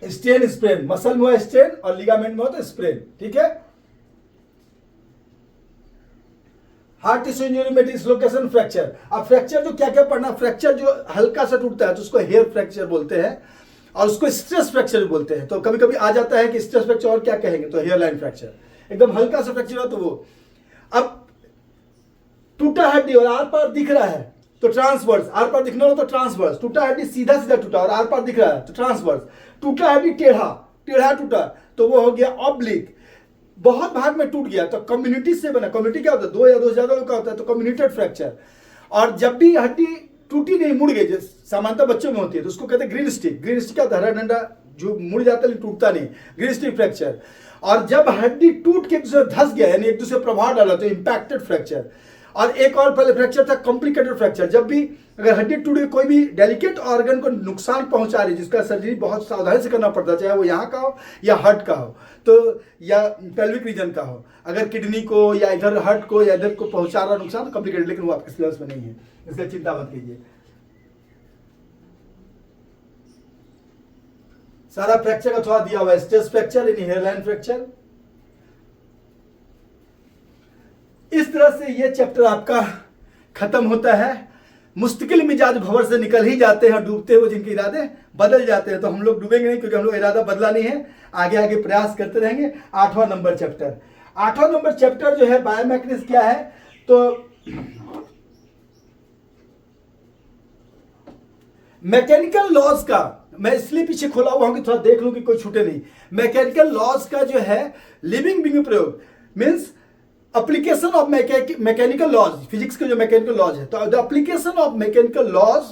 स्ट्रेन, स्प्रेन, मसल में हुआ स्ट्रेन और लिगामेंट में हो तो स्प्रेन, ठीक है। हार्ट टिश्यू इंजरी में डिसलोकेशन, फ्रैक्चर। अब फ्रैक्चर जो क्या क्या पढ़ना, फ्रैक्चर जो हल्का सा टूटता है तो उसको हेयर फ्रैक्चर बोलते हैं और उसको स्ट्रेस फ्रैक्चर बोलते हैं। तो कभी कभी आ जाता है कि स्ट्रेस फ्रैक्चर और क्या कहेंगे, तो हेयर लाइन फ्रैक्चर, एकदम हल्का सा फ्रैक्चर हो तो वो। अब टूटा हड्डी और आर पार दिख रहा है तो ट्रांसवर्स, आर पार दिखना हो तो ट्रांसवर्स। टूटा हड्डी सीधा सीधा टूटा और आर पार दिख रहा है तो ट्रांसवर्स। टूटा हड्डी टेढ़ा टूटा तो वो हो गया ऑब्लिक। बहुत भाग में टूट गया तो कम्युनिटी से बना। कम्युनिटी क्या होता है, 2 या 2 से ज्यादा लोग का होता है तो कम्युनिटेड फ्रैक्चर। और जब भी हड्डी टूटी नहीं, मुड़ गई, सामान्यतः बच्चों में होती है तो उसको कहते हैं ग्रीन स्टिक। ग्रीन स्टिक क्या होता है, हरा डंडा जो मुड़ जाता है लेकिन टूटता नहीं, ग्रीन स्टिक फ्रैक्चर। और जब हड्डी टूट के एक दूसरे धस गया यानी एक दूसरे प्रभाव डाला तो इंपैक्टेड फ्रैक्चर। और एक और पहले फ्रैक्चर था कॉम्प्लिकेटेड फ्रैक्चर। जब भी अगर हड्डी टूट गई, कोई भी डेलिकेट ऑर्गन को नुकसान पहुंचा रही जिसका सर्जरी बहुत सावधानी से करना पड़ता है, चाहे वो यहाँ का हो या हार्ट का हो तो, या पेल्विक रीजन का हो, अगर किडनी को या इधर हार्ट को या इधर को पहुंचा रहा नुकसान तो कॉम्प्लिकेटेड, लेकिन वो आपके सिलेबस में नहीं है, इसलिए चिंता मत कीजिए। सारा फ्रैक्चर का थोड़ा दिया हुआ है, स्ट्रेस फ्रैक्चर यानी हेयरलाइन फ्रैक्चर। इस तरह से ये चैप्टर आपका खत्म होता है। मुस्तकिल मिजाज भंवर से निकल ही जाते हैं, डूबते हुए जिनके इरादे बदल जाते हैं। तो हम लोग डूबेंगे नहीं क्योंकि हम लोग इरादा बदला नहीं है, आगे आगे प्रयास करते रहेंगे। 8वां नंबर चैप्टर, 8वां नंबर चैप्टर जो है बायोमैकेनिक्स क्या है, तो मैकेनिकल लॉज का मैं इसलिए पीछे खोला हुआ हूं कि थोड़ा देख लूं कि कोई छूटे नहीं। मैकेनिकल लॉज का जो है लिविंग बीइंग प्रयोग means application of mechanical laws, physics के जो मैकेनिकल लॉज है, तो the application of mechanical laws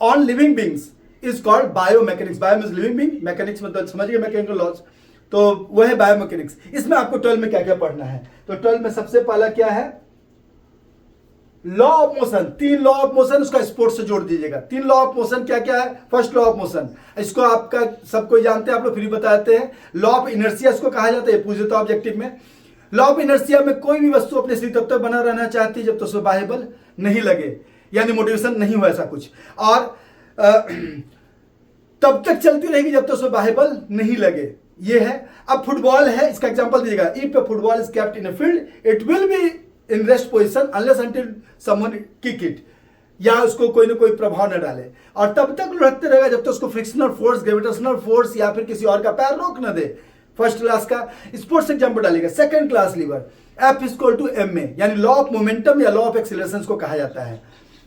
on living beings is called biomechanics. Bio means living being, mechanics मतलब समझिए मैकेनिकल लॉज, तो वो है बायोमैकेनिक्स। इसमें आपको 12 में क्या क्या पढ़ना है, तो 12 में सबसे पहला क्या है, law of motion. 3 law of motion, उसका स्पोर्ट्स से जोड़ दीजिएगा। 3 लॉ ऑफ मोशन क्या क्या है, फर्स्ट लॉ ऑफ मोशन, इसको आपका सब कोई जानते हैं, आप लोग फ्री बताते हैं। लॉ ऑफ इनर्शिया इसको कहा जाता है, पूछ देता ऑब्जेक्टिव में। लॉ ऑफ इनर्शिया में कोई भी वस्तु अपने स्थिति तब तक बना रहना चाहती है जब तक उसमें बाह्य बल नहीं लगे, यानी मोटिवेशन नहीं हो ऐसा कुछ, और तब तक चलती रहेगी जब तक उसमें बाह्य बल नहीं लगे, ये है। अब फुटबॉल है, इसका एग्जांपल दीजिएगा। If a football is kept in a field it will be in rest position unless until someone kick it, या उसको कोई ना कोई प्रभाव न डाले, और तब तक लुढ़कते रहेगा जब तक उसको फ्रिक्शनल फोर्स, ग्रेविटेशनल फोर्स या फिर किसी और का पैर रोक न दे। फर्स्ट क्लास का स्पोर्ट्स एग्जाम्पल डालेगा। Second class lever, F equal to M A, यानी लॉ ऑफ मोमेंटम या लॉ ऑफ एक्सीलरेशन को कहा जाता है।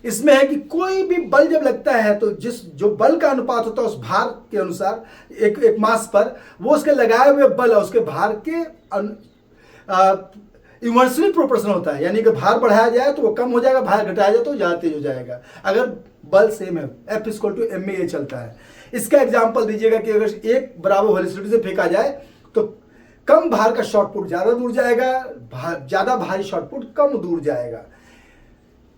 इसमें है कि कोई भी बल जब लगता है तो जो बल का अनुपात होता है उस भार के अनुसार, एक मास पर, वो उसके लगाए हुए बल और उसके भार के इन्वर्सली प्रोपोर्शनल होता है, यानी कि भार बढ़ाया जाए तो वो कम हो जाएगा, भार घटाया जाए तो ज्यादा तेज हो जाएगा, अगर बल सेम है। F equal to M A चलता है। इसका एग्जाम्पल दीजिएगा कि अगर एक बराबर वेलोसिटी से फेंका जाए तो कम भार का शॉटपुट ज्यादा दूर जाएगा, ज्यादा भारी शॉटपुट कम दूर जाएगा।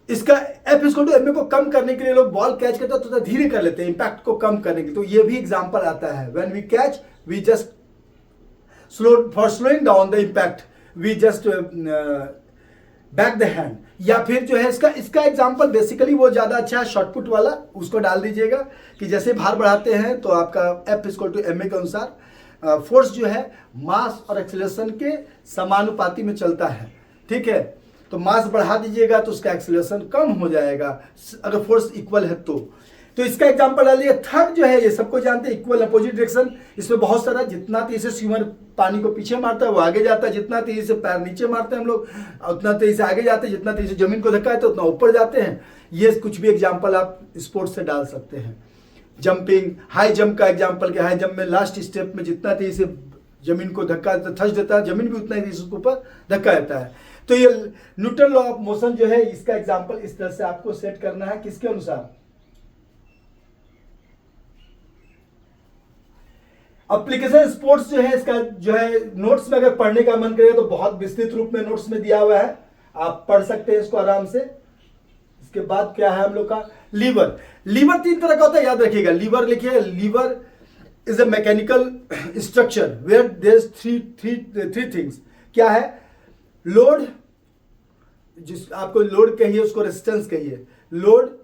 इसका F equal to M A को कम करने के लिए लोग बॉल कैच करते हैं तो थोड़ा धीरे कर लेते हैं इंपैक्ट को कम करने के लिए। तो ये भी एग्जांपल आता है, when we catch we just slow for slowing down the impact we just back the hand. या फिर जो है इसका एग्जांपल बेसिकली वो ज्यादा अच्छा है शॉटपुट वाला, उसको डाल दीजिएगा कि जैसे भार बढ़ाते हैं तो आपका F equal to M A के अनुसार फोर्स जो है मास और एक्सेलरेशन के समानुपाती में चलता है, ठीक है। तो मास बढ़ा दीजिएगा तो उसका एक्सेलरेशन कम हो जाएगा अगर फोर्स इक्वल है तो इसका एग्जांपल डाल दिया। थर्ड जो है ये सबको जानते हैं, इक्वल अपोजिट डायरेक्शन। इसमें बहुत सारा, जितना तेजी से स्विमर पानी को पीछे मारता है वो आगे जाता है, जितना तेजी से पैर नीचे मारते हैं हम लोग उतना तेजी से आगे जाते हैं, जितना तेजी से जमीन को धक्का देते उतना ऊपर जाते हैं। ये कुछ भी एग्जाम्पल आप स्पोर्ट्स से डाल सकते हैं। जंपिंग, हाई जंप का एग्जाम्पल क्या है, जंप में लास्ट स्टेप में जितना तेजी से जमीन को धक्का थच देता है, जमीन भी उतना ही तेजी से उसके ऊपर धक्का देता है। तो ये न्यूटन लॉ ऑफ मोशन जो है इसका एग्जाम्पल इस तरह से आपको सेट करना है, किसके अनुसार, एप्लीकेशन स्पोर्ट्स जो है इसका जो है नोट्स में अगर पढ़ने का मन करे तो बहुत विस्तृत रूप में नोट्स में दिया हुआ है, आप पढ़ सकते हैं इसको आराम से। इसके बाद क्या है हम लोग का लीवर। लीवर 3 तरह का होता है, याद रखिएगा। लीवर लिखिए, lever is a mechanical structure where there is three things. क्या है, लोड, जिस आपको लोड कहिए उसको रेजिस्टेंस कहिए, लोड,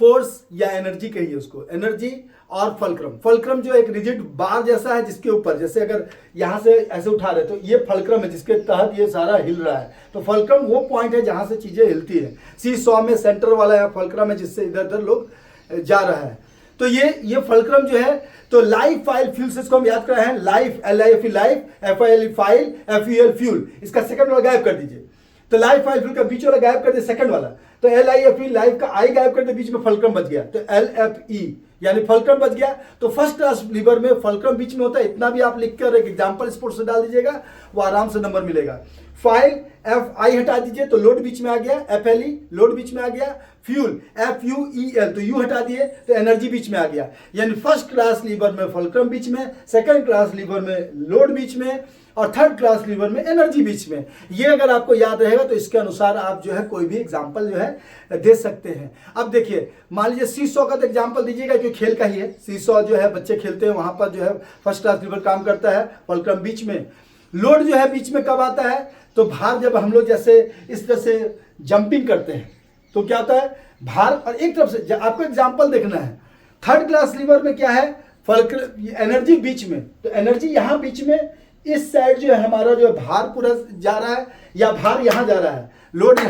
फोर्स या एनर्जी कहिए उसको, एनर्जी और फल्क्रम। फल्क्रम जो एक रिजिड बार जैसा है जिसके ऊपर, जैसे अगर यहां से ऐसे उठा रहे तो ये फल्क्रम है जिसके तहत ये सारा हिल रहा है। तो फल्क्रम वो पॉइंट है जहां से चीजें हिलती है। सी सॉ में सेंटर वाला है फल्क्रम है जिससे इधर उधर लोग जा रहा है। तो ये फल्क्रम जो है, तो लाइफ फाइल फ्यूल से इसको हम याद कर रहे हैं, life, LIFE life, FIL file, FUL fuel. इसका सेकंड वाला गायब कर दीजिए। तो लाइफ फाइल फ्यूल का बीच वाला गायब कर दे, सेकंड वाला। तो LIFE लाइफ का आई गायब कर दे, बीच में फल्क्रम बच गया, तो LFE यानी फल्क्रम बच गया। तो फर्स्ट क्लास लीवर में फल्क्रम बीच में होता है, इतना भी आप लिख कर एक एग्जांपल स्पोर्ट्स से डाल दीजिएगा, वो आराम से नंबर मिलेगा। फाइल FI हटा दीजिए तो लोड बीच में आ गया, FLE लोड बीच में आ गया, फ्यूल FUEL तो यू हटा दिए तो एनर्जी बीच में आ गया। यानी फर्स्ट क्लास लीवर में फल्क्रम बीच में, सेकंड क्लास लीवर में लोड बीच में और थर्ड क्लास लीवर में एनर्जी बीच में। ये अगर आपको याद रहेगा तो इसके अनुसार आप जो है कोई भी एग्जांपल जो है दे सकते हैं। अब देखिए, मान लीजिए सीसॉ का तो एग्जांपल दीजिएगा क्योंकि खेल का ही है। सीसॉ जो है बच्चे खेलते हैं, वहां पर जो है फर्स्ट क्लास लीवर काम करता है, फल्क्रम बीच में। लोड जो है बीच में कब आता है, तो भार जब हम लोग जैसे इस तरह से जंपिंग करते हैं तो क्या होता है, भार और एक तरफ से आपको एग्जांपल देखना है। थर्ड क्लास लीवर में क्या है, फल्क्रम, एनर्जी बीच में, तो एनर्जी यहां बीच में, इस साइड जो है हमारा जो है भार पूरा जा रहा है या भार यहां जा रहा है, लोड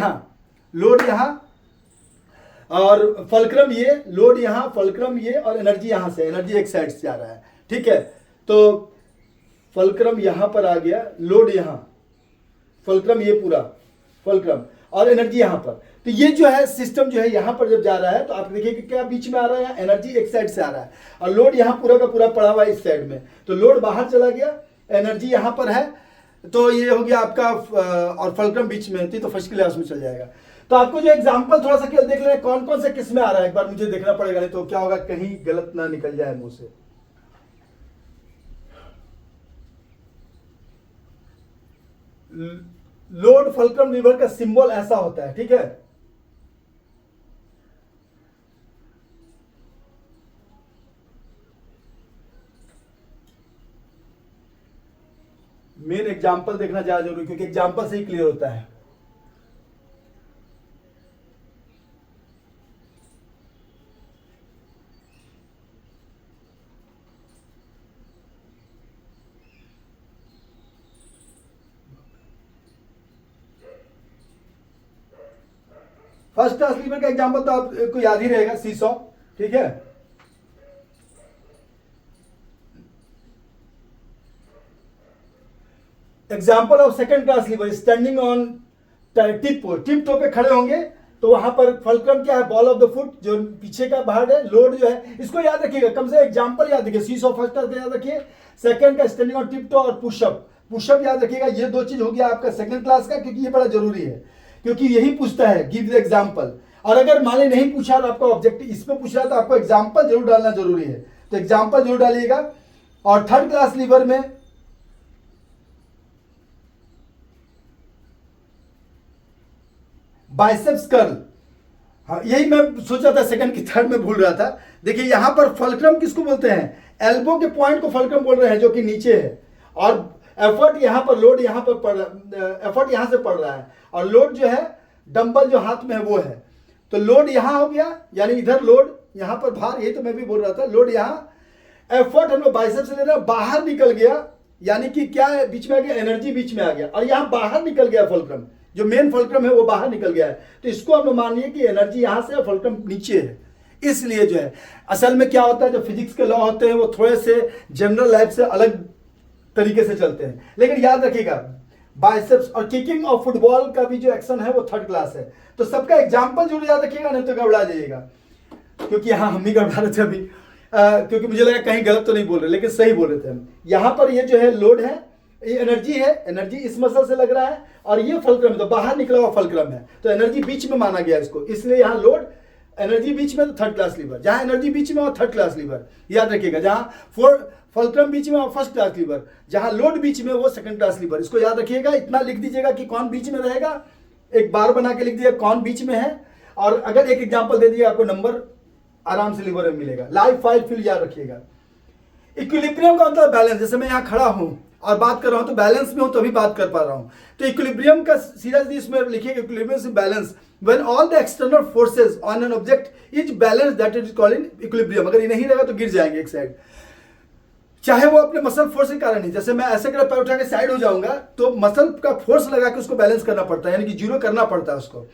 यहां और फल्क्रम ये, लोड यहां, फल्क्रम ये और एनर्जी यहां से, एनर्जी एक साइड से जा रहा है, ठीक है। तो फल्क्रम यहां पर आ गया, लोड यहां, फल्क्रम ये पूरा फल्क्रम और एनर्जी यहां पर। तो ये जो है सिस्टम जो है यहां पर जब जा रहा है तो आप देखिए कि क्या बीच में आ रहा है, एनर्जी एक साइड से आ रहा है और लोड यहां पूरा का पूरा पड़ा हुआ है इस साइड में। तो लोड बाहर चला गया, एनर्जी यहां पर है, तो ये हो गया आपका और फल्क्रम बीच में थी तो फर्स्ट क्लास में चल जाएगा। तो आपको जो एग्जांपल थोड़ा सा केवल देख लेना कौन कौन से किस में आ रहा है, एक बार मुझे देखना पड़ेगा, नहीं तो क्या होगा कहीं गलत ना निकल जाए मुंह से। लोड फल्क्रम लीवर का सिंबल ऐसा होता है, ठीक है। मेन एग्जांपल देखना ज्यादा जरूरी क्योंकि एग्जांपल से ही क्लियर होता है। फर्स्ट क्लास लीवर का एग्जांपल तो आपको याद ही रहेगा, सीसॉ, ठीक है। Example of second class lever, standing on tip toe पे खड़े होंगे तो वहां पर फल्क्रम क्या है, बॉल ऑफ द फुट जो पीछे का भाग है, लोड जो है, इसको याद रखिएगा, कम से एग्जांपल याद रखिए। सीसॉ फर्स्ट क्लास का याद रखिए, सेकंड का स्टैंडिंग ऑन टिप टो और पुशअप याद रखिएगा। ये दो चीज हो गया आपका सेकंड क्लास का, क्योंकि ये बड़ा जरूरी है, क्योंकि यही पूछता है गिव द एग्जांपल। और अगर मान ली नहीं पूछा और आपका ऑब्जेक्टिव इस पे पूछ रहा है तो आपको एग्जांपल जरूर डालना जरूरी है, तो एग्जांपल जरूर डालिएगा। और थर्ड क्लास लीवर में बाइसेप्स कर्ल। हाँ, यही मैं सोचा था, सेकंड की थर्ड में भूल रहा था। देखिए यहां पर फल्क्रम किसको बोलते हैं, एल्बो के पॉइंट को फल्क्रम बोल रहे हैं, जो कि नीचे है, और एफर्ट यहां पर, लोड यहां पर पड़ रहा, एफर्ट यहां से पड़ रहा है, और लोड जो है डंबल जो हाथ में है वो है। तो लोड यहां हो गया, यानी इधर लोड, यहां पर भार, यही तो मैं भी बोल रहा था, लोड यहां, एफर्ट हम लोग बाइसेप से ले रहे हैं, बाहर निकल गया, यानी कि क्या है, बीच में आ गया, एनर्जी बीच में आ गया, और यहां बाहर निकल गया फल्क्रम, जो मेन फल्क्रम है वो बाहर निकल गया है। तो इसको हम मानिए कि एनर्जी यहां से, फल्क्रम नीचे है। इसलिए जो है असल में क्या होता है, जो फिजिक्स के लॉ होते हैं वो थोड़े से जनरल लाइफ से अलग तरीके से चलते हैं। लेकिन याद रखिएगा, बाइसेप्स और किकिंग और फुटबॉल का भी जो एक्शन है वो थर्ड क्लास है। तो सबका एग्जाम्पल जरूर याद रखिएगा, नहीं तो गड़बड़ा जाइएगा, क्योंकि यहाँ हम ही गड़बड़ा रहे थे अभी, क्योंकि मुझे लगा कहीं गलत तो नहीं बोल रहे, लेकिन सही बोल रहे थे हम। यहाँ पर ये जो है लोड है, ये एनर्जी है, एनर्जी इस मसल से लग रहा है, और ये फल्क्रम, तो बाहर निकला हुआ फल्क्रम है, तो एनर्जी बीच में माना गया इसको, इसलिए यहाँ लोड, एनर्जी बीच में, तो थर्ड क्लास लीवर। जहां एनर्जी बीच में और थर्ड क्लास लीवर, याद रखिएगा। जहां फल्क्रम बीच में और फर्स्ट क्लास लीवर, जहां लोड बीच में वो सेकंड क्लास लीवर। इसको याद रखिएगा, इतना लिख दीजिएगा कि कौन बीच में रहेगा, एक बार बना के लिख दीजिएगा कौन बीच में है, और अगर एक एग्जांपल दे दिए आपको नंबर आराम से लीवर में मिलेगा। लाइव फाइल फिल याद रखिएगा। इक्विलिब्रियम का मतलब बैलेंस, जैसे मैं यहाँ खड़ा हूं और बात कर रहा हूं तो बैलेंस में हूं तभी बात कर पा रहा हूं। तो इक्विलिब्रियम का सीरियसली इसमें लिखिए, equilibrium is balance when all the external forces on an object is balance, that is called in equilibrium. अगर ये नहीं रहेगा तो गिर जाएंगे एक साइड, चाहे वो अपने मसल फोर्स के कारण ही। जैसे मैं ऐसे कर पैर उठा के साइड हो जाऊंगा तो मसल का फोर्स लगा के उसको बैलेंस करना पड़ता है, यानी कि जीरो करना पड़ता है उसको।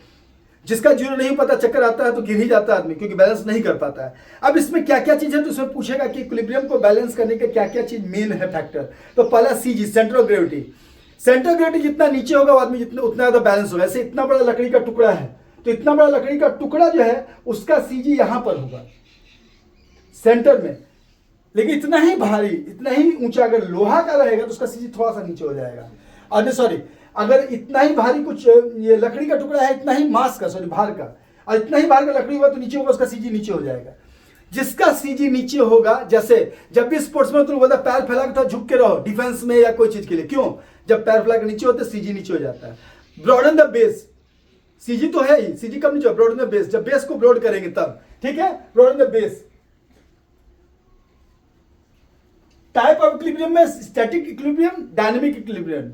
जिसका जीरो नहीं पता, चक्कर आता है तो गिर ही जाता है आदमी, क्योंकि बैलेंस नहीं कर पाता है। अब इसमें क्या क्या चीज है, तो इसमें पूछेगा कि इक्विलिब्रियम को बैलेंस करने के क्या क्या चीज मेन है फैक्टर। तो पहला CG, centre of gravity. Centre of gravity जितना नीचे होगा वो आदमी जितना उतना ज्यादा बैलेंस होगा। ऐसे इतना बड़ा लकड़ी का टुकड़ा है, तो इतना बड़ा लकड़ी का टुकड़ा जो है उसका सीजी यहां पर होगा सेंटर में। लेकिन इतना ही भारी, इतना ही ऊंचा अगर लोहा का रहेगा तो उसका सीजी थोड़ा सा नीचे हो जाएगा। और सॉरी, अगर इतना ही भारी कुछ ये लकड़ी का टुकड़ा है, इतना ही मास का, सॉरी भार का, और इतना ही भार का लकड़ी हुआ तो नीचे होगा, उसका सीजी नीचे हो जाएगा। जिसका सीजी नीचे होगा, जैसे जब भी स्पोर्ट्समैन तो बोलता पैर फैला के थोड़ा झुक के रहो डिफेंस में या कोई चीज के लिए, क्यों? जब पैर फैला के नीचे होते सीजी नीचे हो जाता है। ब्रॉडन द बेस, सीजी तो है ही, सीजी कब नीचे? ब्रॉडन द बेस, जब बेस को ब्रॉड करेंगे तब, ठीक है, broaden the base. Type of equilibrium में static equilibrium, dynamic equilibrium.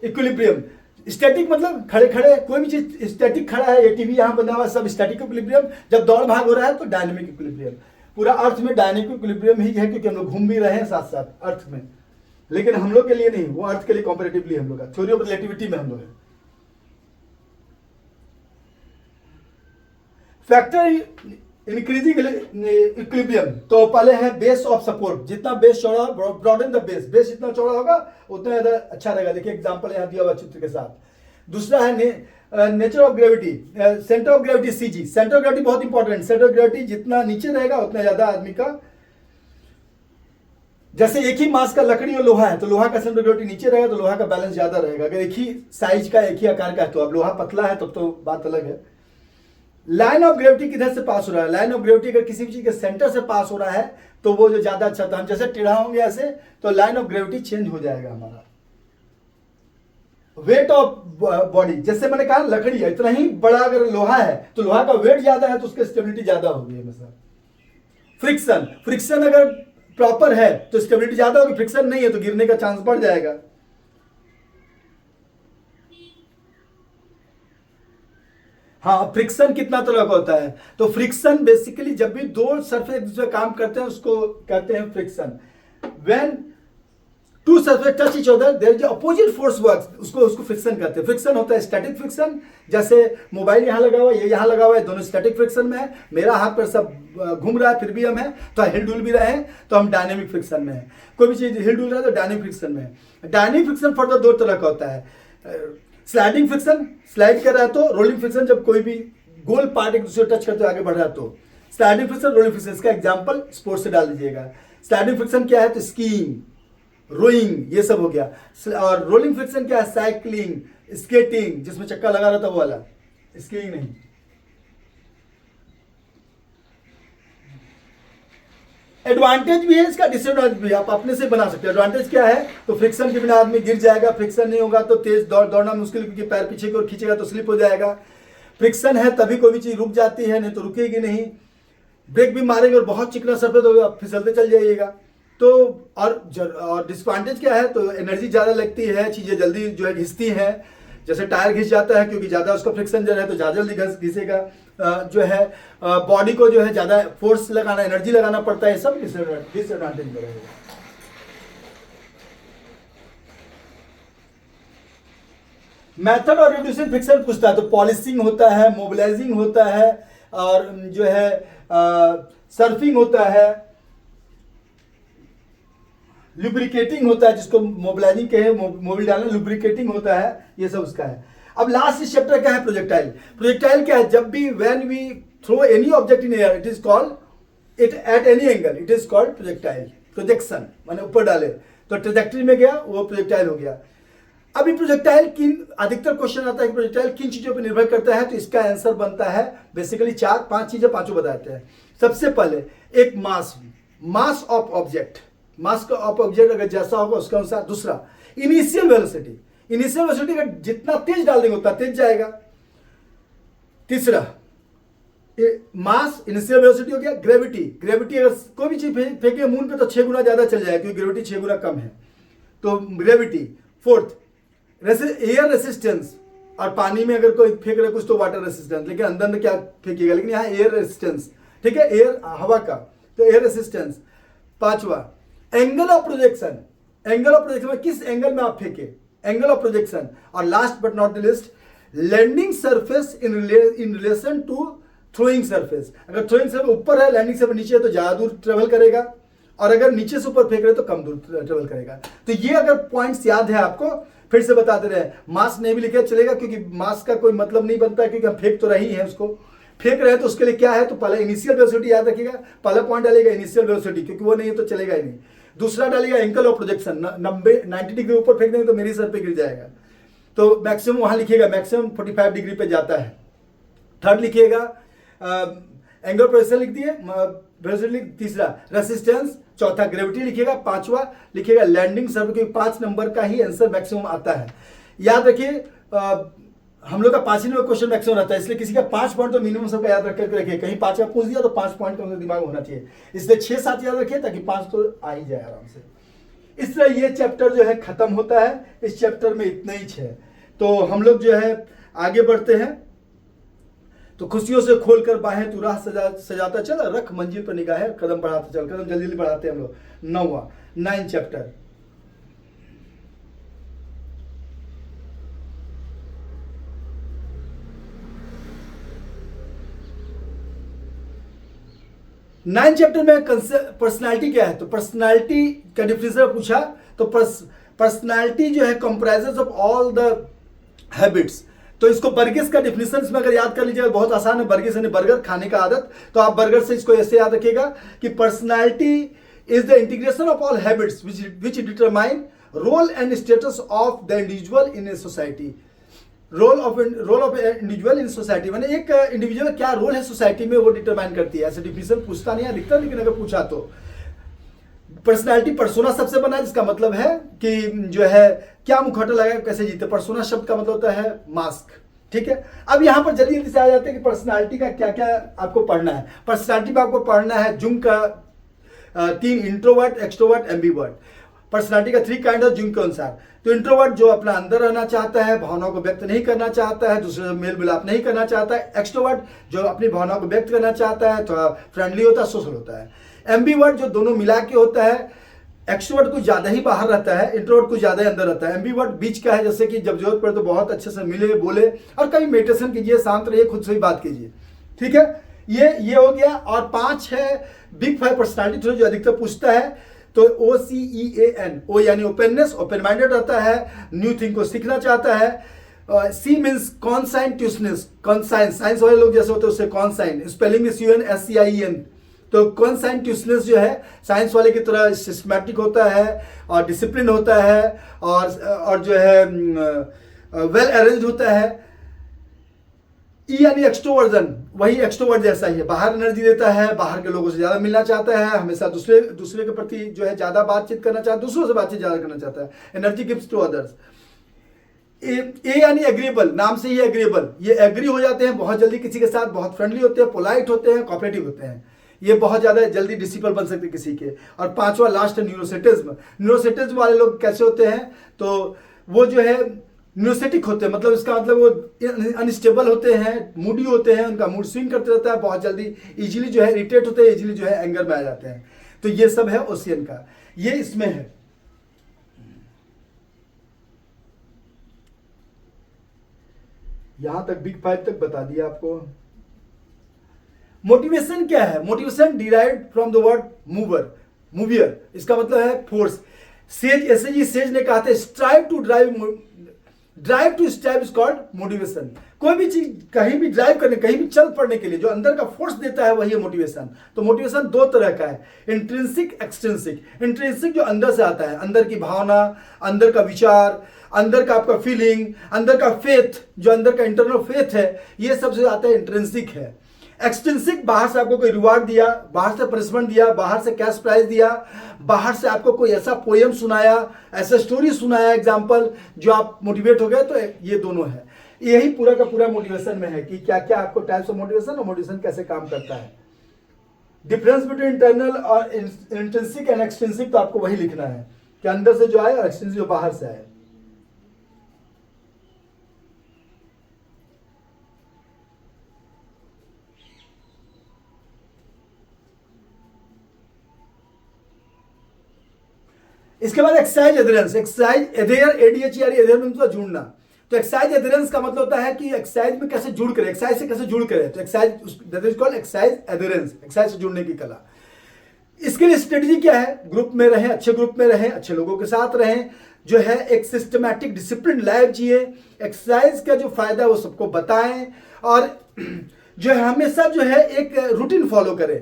Equilibrium static मतलब खड़े खड़े, कोई भी चीज स्टैटिक खड़ा है, ये टीवी यहां बना हुआ सब स्टैटिक इक्विलिब्रियम। जब दौड़ भाग हो रहा है तो डायनामिक इक्विलिब्रियम। पूरा अर्थ में डायनामिक इक्विलिब्रियम ही है, क्योंकि हम लोग घूम भी रहे हैं साथ साथ अर्थ में, लेकिन हम लोग के लिए नहीं, वो अर्थ के लिए कंपैरेटिवली हम लोग का थ्योरी ऑफ रिलेटिविटी में हम लोग है। फैक्टर इंक्रीजिंग इक्विलिब्रियम, तो पहले है बेस ऑफ सपोर्ट। जितना बेस चौड़ा, ब्रॉडन द बेस, बेस जितना चौड़ा होगा उतना ज्यादा अच्छा रहेगा। देखिए एग्जांपल यहां दिया हुआ चित्र के साथ। दूसरा है nature of gravity, centre of gravity CG. Centre of gravity बहुत इंपॉर्टेंट, सेंटर ऑफ ग्रेविटी जितना नीचे रहेगा उतना ज्यादा आदमी का, जैसे एक ही मास का लकड़ी और लोहा है तो लोहा का सेंटर ऑफ ग्रेविटी नीचे रहेगा तो लोहा का बैलेंस ज्यादा रहेगा। अगर एक ही साइज का, एक ही आकार का है, तो अब लोहा पतला है तब तो बात अलग है। लाइन ऑफ ग्रेविटी किधर से पास हो रहा है? लाइन ऑफ ग्रेविटी अगर किसी भी चीज के सेंटर से पास हो रहा है तो वो जो ज्यादा अच्छा था, हम जैसे टेढ़ा होंगे ऐसे तो लाइन ऑफ ग्रेविटी चेंज हो जाएगा हमारा। वेट ऑफ बॉडी, जैसे मैंने कहा लकड़ी है, इतना ही बड़ा अगर लोहा है तो लोहा का वेट ज्यादा है तो उसकी स्टेबिलिटी ज्यादा होगी हमेशा। फ्रिक्शन, फ्रिक्शन अगर प्रॉपर है तो स्टेबिलिटी ज्यादा होगी, फ्रिक्शन नहीं है तो गिरने का चांस बढ़ जाएगा। हाँ, फ्रिक्शन कितना तरह का होता है? तो फ्रिक्शन बेसिकली जब भी दो सरफेस एक दूसरे काम करते हैं उसको कहते हैं friction. When two surface touch each other there is opposite force works, उसको फ्रिक्शन कहते हैं। फ्रिक्शन होता है स्टैटिक फ्रिक्शन, जैसे मोबाइल यहाँ लगा हुआ है, ये यहाँ लगा हुआ है, दोनों स्टैटिक फ्रिक्शन में है। मेरा हाथ पर सब घूम रहा है फिर भी हम है, तो हिल डुल भी रहे हैं तो हम डायनेमिक फ्रिक्शन में है। कोई भी चीज हिल डुल रहा है तो डायनेमिक फ्रिक्शन में है। डायनेमिक फ्रिक्शन फर्दर दो तरह का होता है। स्लाइडिंग फ्रिक्शन, स्लाइड कर रहा है तो, रोलिंग फ्रिक्शन जब कोई भी गोल पार्ट एक दूसरे टच करते हुए आगे बढ़ रहा है तो। स्लाइडिंग फ्रिक्शन, रोलिंग फ्रिक्शन, इसका एग्जांपल स्पोर्ट्स से डाल दीजिएगा। स्लाइडिंग फ्रिक्शन क्या है? तो स्कीइंग, रोइंग, ये सब हो गया। और रोलिंग फ्रिक्शन क्या है? साइकिलिंग, स्केटिंग, जिसमें चक्का लगा रहा था वो वाला, स्कीइंग नहीं। एडवांटेज भी है इसका, डिसएडवांटेज भी है, आप अपने से बना सकते हैं। एडवांटेज क्या है? तो फ्रिक्शन के बिना आदमी गिर जाएगा, फ्रिक्शन नहीं होगा तो तेज दौड़ना मुश्किल, क्योंकि पैर पीछे की ओर खींचेगा तो स्लिप हो जाएगा। फ्रिक्शन है तभी कोई भी चीज रुक जाती है, नहीं तो रुकेगी नहीं। ब्रेक भी मारेंगे और बहुत चिकना सरफेस होगा, आप फिसलते चल जाइएगा। तो और डिसएडवांटेज क्या है, तो एनर्जी ज़्यादा लगती है, चीज़ें जल्दी जो है घिसती हैं। जैसे टायर घिस जाता है क्योंकि ज़्यादा उसका फ्रिक्शन जो है तो ज़्यादा जल्दी घिसेगा। जो है बॉडी को जो है ज़्यादा फोर्स लगाना, एनर्जी लगाना पड़ता है, सब डिसएडवांटेज में रहेगा। मेथड और रिड्यूसिंग फ्रिक्शन पूछता है तो पॉलिशिंग होता है, मोबिलाइजिंग होता है, और जो है सर्फिंग होता है, लुब्रिकेटिंग होता है, जिसको मोबिलाइजिंग कहे, मोबिल डालना, लुब्रिकेटिंग होता है, ये सब उसका है। अब लास्ट चैप्टर क्या है, प्रोजेक्टाइल। प्रोजेक्टाइल क्या है, जब भी when we throw any object in air, it is called it at any angle, it is called projectile. Projection माने ऊपर डाले तो ट्रेजेक्टरी में गया, वो प्रोजेक्टाइल हो गया। अभी प्रोजेक्टाइल किन, अधिकतर क्वेश्चन आता है कि प्रोजेक्टाइल किन चीजों पर निर्भर करता है, तो इसका आंसर बनता है बेसिकली 4-5 चीजें, पांचों बताते हैं। सबसे पहले एक मास ऑफ ऑब्जेक्ट, मास का ऑफ ऑब्जेक्ट अगर जैसा होगा उसके अनुसार। दूसरा इनिशियल वेलोसिटी, इनिशियल वेलोसिटी का जितना तेज डाल देंगे उतना तेज जाएगा। तीसरा मास, इनिशियल वेलोसिटी हो गया। ग्रेविटी, ग्रेविटी अगर कोई भी चीज फेंके मून पे तो 6 गुना ज्यादा चल जाएगा क्योंकि ग्रेविटी 6 गुना कम है, तो ग्रेविटी। फोर्थ एयर रेसिस्टेंस, और पानी में अगर कोई फेंक रहे कुछ तो वाटर रेसिस्टेंस, लेकिन अंदर क्या फेंकेगा, लेकिन यहाँ एयर रेसिस्टेंस, ठीक है, एयर हवा का, तो एयर रेसिस्टेंस। पांचवा angle of projection, angle of projection में किस एंगल में आप फेंके, एंगल ऑफ प्रोजेक्शन। और last but not the least landing surface in relation to throwing surface. अगर थ्रोइंग सरफेस ऊपर है, लैंडिंग सरफेस नीचे है तो ज्यादा दूर ट्रेवल करेगा, और अगर नीचे से ऊपर फेंक रहे तो कम दूर ट्रेवल करेगा। तो ये अगर पॉइंट्स याद है आपको, फिर से बताते रहे। मास नहीं भी लिखे चलेगा क्योंकि मास का कोई मतलब नहीं बनता है, क्योंकि हम फेंक तो रही है उसको, फेंक रहे हैं तो उसके लिए क्या है, तो पहले इनिशियल वेलोसिटी याद रखिएगा, पहला पॉइंट डालेगा इनिशियल वेलोसिटी, क्योंकि वो नहीं है तो चलेगा ही नहीं। दूसरा डालेगा एंगल ऑफ प्रोजेक्शन, 90 डिग्री ऊपर फेंक देंगे तो मेरे सर पे गिर जाएगा, तो मैक्सिमम वहां लिखिएगा, मैक्सिमम 45 डिग्री पे जाता है। थर्ड लिखिएगा एंगल प्रोजेक्शन लिख दिए, वेलोसिटी। तीसरा रेसिस्टेंस, चौथा ग्रेविटी लिखिएगा, पांचवा लिखिएगा लैंडिंग सरफेस, क्योंकि 5 नंबर का ही आंसर मैक्सिमम आता है। याद रखिए हम लोग का 5 ही नंबर क्वेश्चन मैक्सिमम रहता है, इसलिए किसी का 5 पॉइंट तो मिनिमम सबका याद रख करके रखिए। कहीं 5 का पूछ दिया तो 5 पॉइंट का दिमाग होना चाहिए, इसलिए 6-7 याद रखिए ताकि 5 तो आ ही जाए आराम से। इस तरह ये चैप्टर जो है खत्म होता है। इस चैप्टर में इतना ही है, तो हम लोग जो है आगे बढ़ते हैं। तो खुशियों से खोलकर बाहें तू राह सजाता चल, रख मंजिल पर निगाहें, कदम बढ़ाते चल, कदम जल्दी जल्दी बढ़ाते हैं हम लोग। 9 चैप्टर। नाइन चैप्टर में पर्सनालिटी क्या है, तो पर्सनालिटी का डिफिनेशन पूछा, तो पर्सनालिटी जो है comprises of all the habits. तो इसको बर्गेस का डिफिनेशन में अगर याद कर लीजिएगा, बहुत आसान है। बर्गेस यानी बर्गर खाने का आदत, तो आप बर्गर से इसको ऐसे याद रखिएगा कि personality is the integration of all habits which determine role and status of the individual in a society. Role of individual in society माने एक इंडिविजुअल क्या रोल है सोसाइटी में, वो डिटरमाइन करती है। ऐसे डिफिनेशन पूछता नहीं है, लिखता, लेकिन अगर पूछा तो पर्सनालिटी पर्सोना सबसे बना है, जिसका मतलब है कि जो है क्या मुखौटा लगा कैसे जीते। पर्सोना शब्द का मतलब होता है मास्क, ठीक है। अब यहां पर जल्दी जल्दी से आ जाते हैं कि पर्सनालिटी का क्या क्या आपको पढ़ना है। पर्सनालिटी में आपको पढ़ना है जुंग का 3 इंट्रोवर्ट, एक्सट्रोवर्ट, एम्बीवर्ट। पर्सनालिटी का 3 काइंड ऑफ जुंग के अनुसार। तो इंट्रोवर्ट जो अपना अंदर रहना चाहता है, भावनाओं को व्यक्त नहीं करना चाहता है, दूसरे से मेल मिलाप नहीं करना चाहता है। एक्सट्रोवर्ट जो अपनी भावनाओं को व्यक्त करना चाहता है, थोड़ा फ्रेंडली होता है, सोशल होता है। एम्बीवर्ट जो दोनों मिला के होता है। एक्सट्रोवर्ट कुछ ज्यादा ही बाहर रहता है, इंट्रोवर्ट कुछ ज्यादा ही अंदर रहता है। एम्बीवर्ट बीच का है, जैसे कि जब जरूरत पड़े तो बहुत अच्छे से मिले बोले, और कभी मेडिटेशन कीजिए, शांत रहिए, खुद से ही बात कीजिए, ठीक है। ये हो गया। और 5 है बिग 5 पर्सनालिटी जो अधिकतर पूछता है। तो OCEAN, ओ यानी ओपननेस, ओपन माइंडेड रहता है, न्यू थिंग को सीखना चाहता है। C मीन्स कॉन्साइंट्यूसनेस, कॉन्साइंस साइंस वाले लोग जैसे होते हैं उससे कॉन्साइन, स्पेलिंग में CONSCIEN। तो कॉन्साइंट्यूसनेस जो है साइंस वाले की तरह सिस्टमैटिक होता है और डिसिप्लिन होता है, और जो है वेल अरेंज्ड होता है। ई यानी एक्सट्रोवर्जन, वही एक्सट्रोवर्ट जैसा ही है, बाहर एनर्जी देता है, बाहर के लोगों से ज्यादा मिलना चाहता है, हमेशा दूसरे के प्रति जो है ज्यादा बातचीत करना चाहता है, दूसरों से बातचीत ज्यादा करना चाहता है। Energy gives to others. A यानी एग्रीएबल, नाम से ही एग्रीएबल, ये एग्री हो जाते हैं बहुत जल्दी किसी के साथ, बहुत फ्रेंडली होते हैं, पोलाइट होते हैं, कोऑपरेटिव होते हैं, ये बहुत ज़्यादा जल्दी डिसिपल बन सकते हैं किसी के। और पांचवा लास्ट है न्यूरोसेटिज्म। न्यूरोसेटिज्म वाले लोग कैसे होते हैं, तो वो जो है न्यूरोसेटिक होते हैं, मतलब इसका मतलब वो अनस्टेबल होते हैं, मूडी होते हैं, उनका मूड स्विंग करते रहता है, बहुत जल्दी इजीली जो है इरिटेट होते हैं, इजीली जो है एंगर में आ जाते हैं। तो ये सब है ओशियन का, ये इसमें है। यहां तक बिग फाइव तक बता दिया आपको। मोटिवेशन क्या है? Motivation derived from the word mover, movere, इसका मतलब है फोर्स। सेज एसएजी सेज ने कहा था strive to strive is called motivation. कोई भी चीज कहीं भी ड्राइव करने, कहीं भी चल पड़ने के लिए जो अंदर का फोर्स देता है वही है मोटिवेशन। तो मोटिवेशन दो तरह का है, इंट्रिंसिक, एक्सट्रिंसिक। इंट्रिंसिक जो अंदर से आता है, अंदर की भावना, अंदर का विचार, अंदर का आपका फीलिंग, अंदर का फेथ, जो अंदर का इंटरनल फेथ है, ये सबसे आता है इंट्रिंसिक है। एक्सट्रिंसिक बाहर से आपको कोई रिवार्ड दिया, बाहर से पनिशमेंट दिया, बाहर से कैश प्राइज दिया, बाहर से आपको कोई ऐसा पोएम सुनाया, ऐसा स्टोरी सुनाया एग्जाम्पल, जो आप मोटिवेट हो गए, तो ये दोनों है। यही पूरा का पूरा मोटिवेशन में है कि क्या क्या आपको टाइप्स ऑफ मोटिवेशन और मोटिवेशन कैसे काम करता है। डिफरेंस बिटवीन इंटरनल और इंट्रिंसिक एंड एक्सट्रिंसिक, तो आपको वही लिखना है कि अंदर से जो आए और एक्सट्रिंसिक जो बाहर से आए। इसके बाद exercise adherence. Exercise adhere, ADHER, adhere में मतलब जुड़ना। तो एक्सरसाइज एडहेरेंस का मतलब होता है कि एक्सरसाइज में कैसे जुड़ करे, एक्सरसाइज से कैसे जुड़ करे। तो exercise that is called exercise adherence, exercise से जुड़ने की कला। इसके लिए स्ट्रेटजी क्या है? ग्रुप में रहें, अच्छे ग्रुप में रहें, अच्छे लोगों के साथ रहें, जो है एक सिस्टमैटिक डिसिप्लिन लाइफ जिए, एक्सरसाइज का जो फायदा है वो सबको बताएं, और जो है हमेशा जो है एक रूटीन फॉलो करें,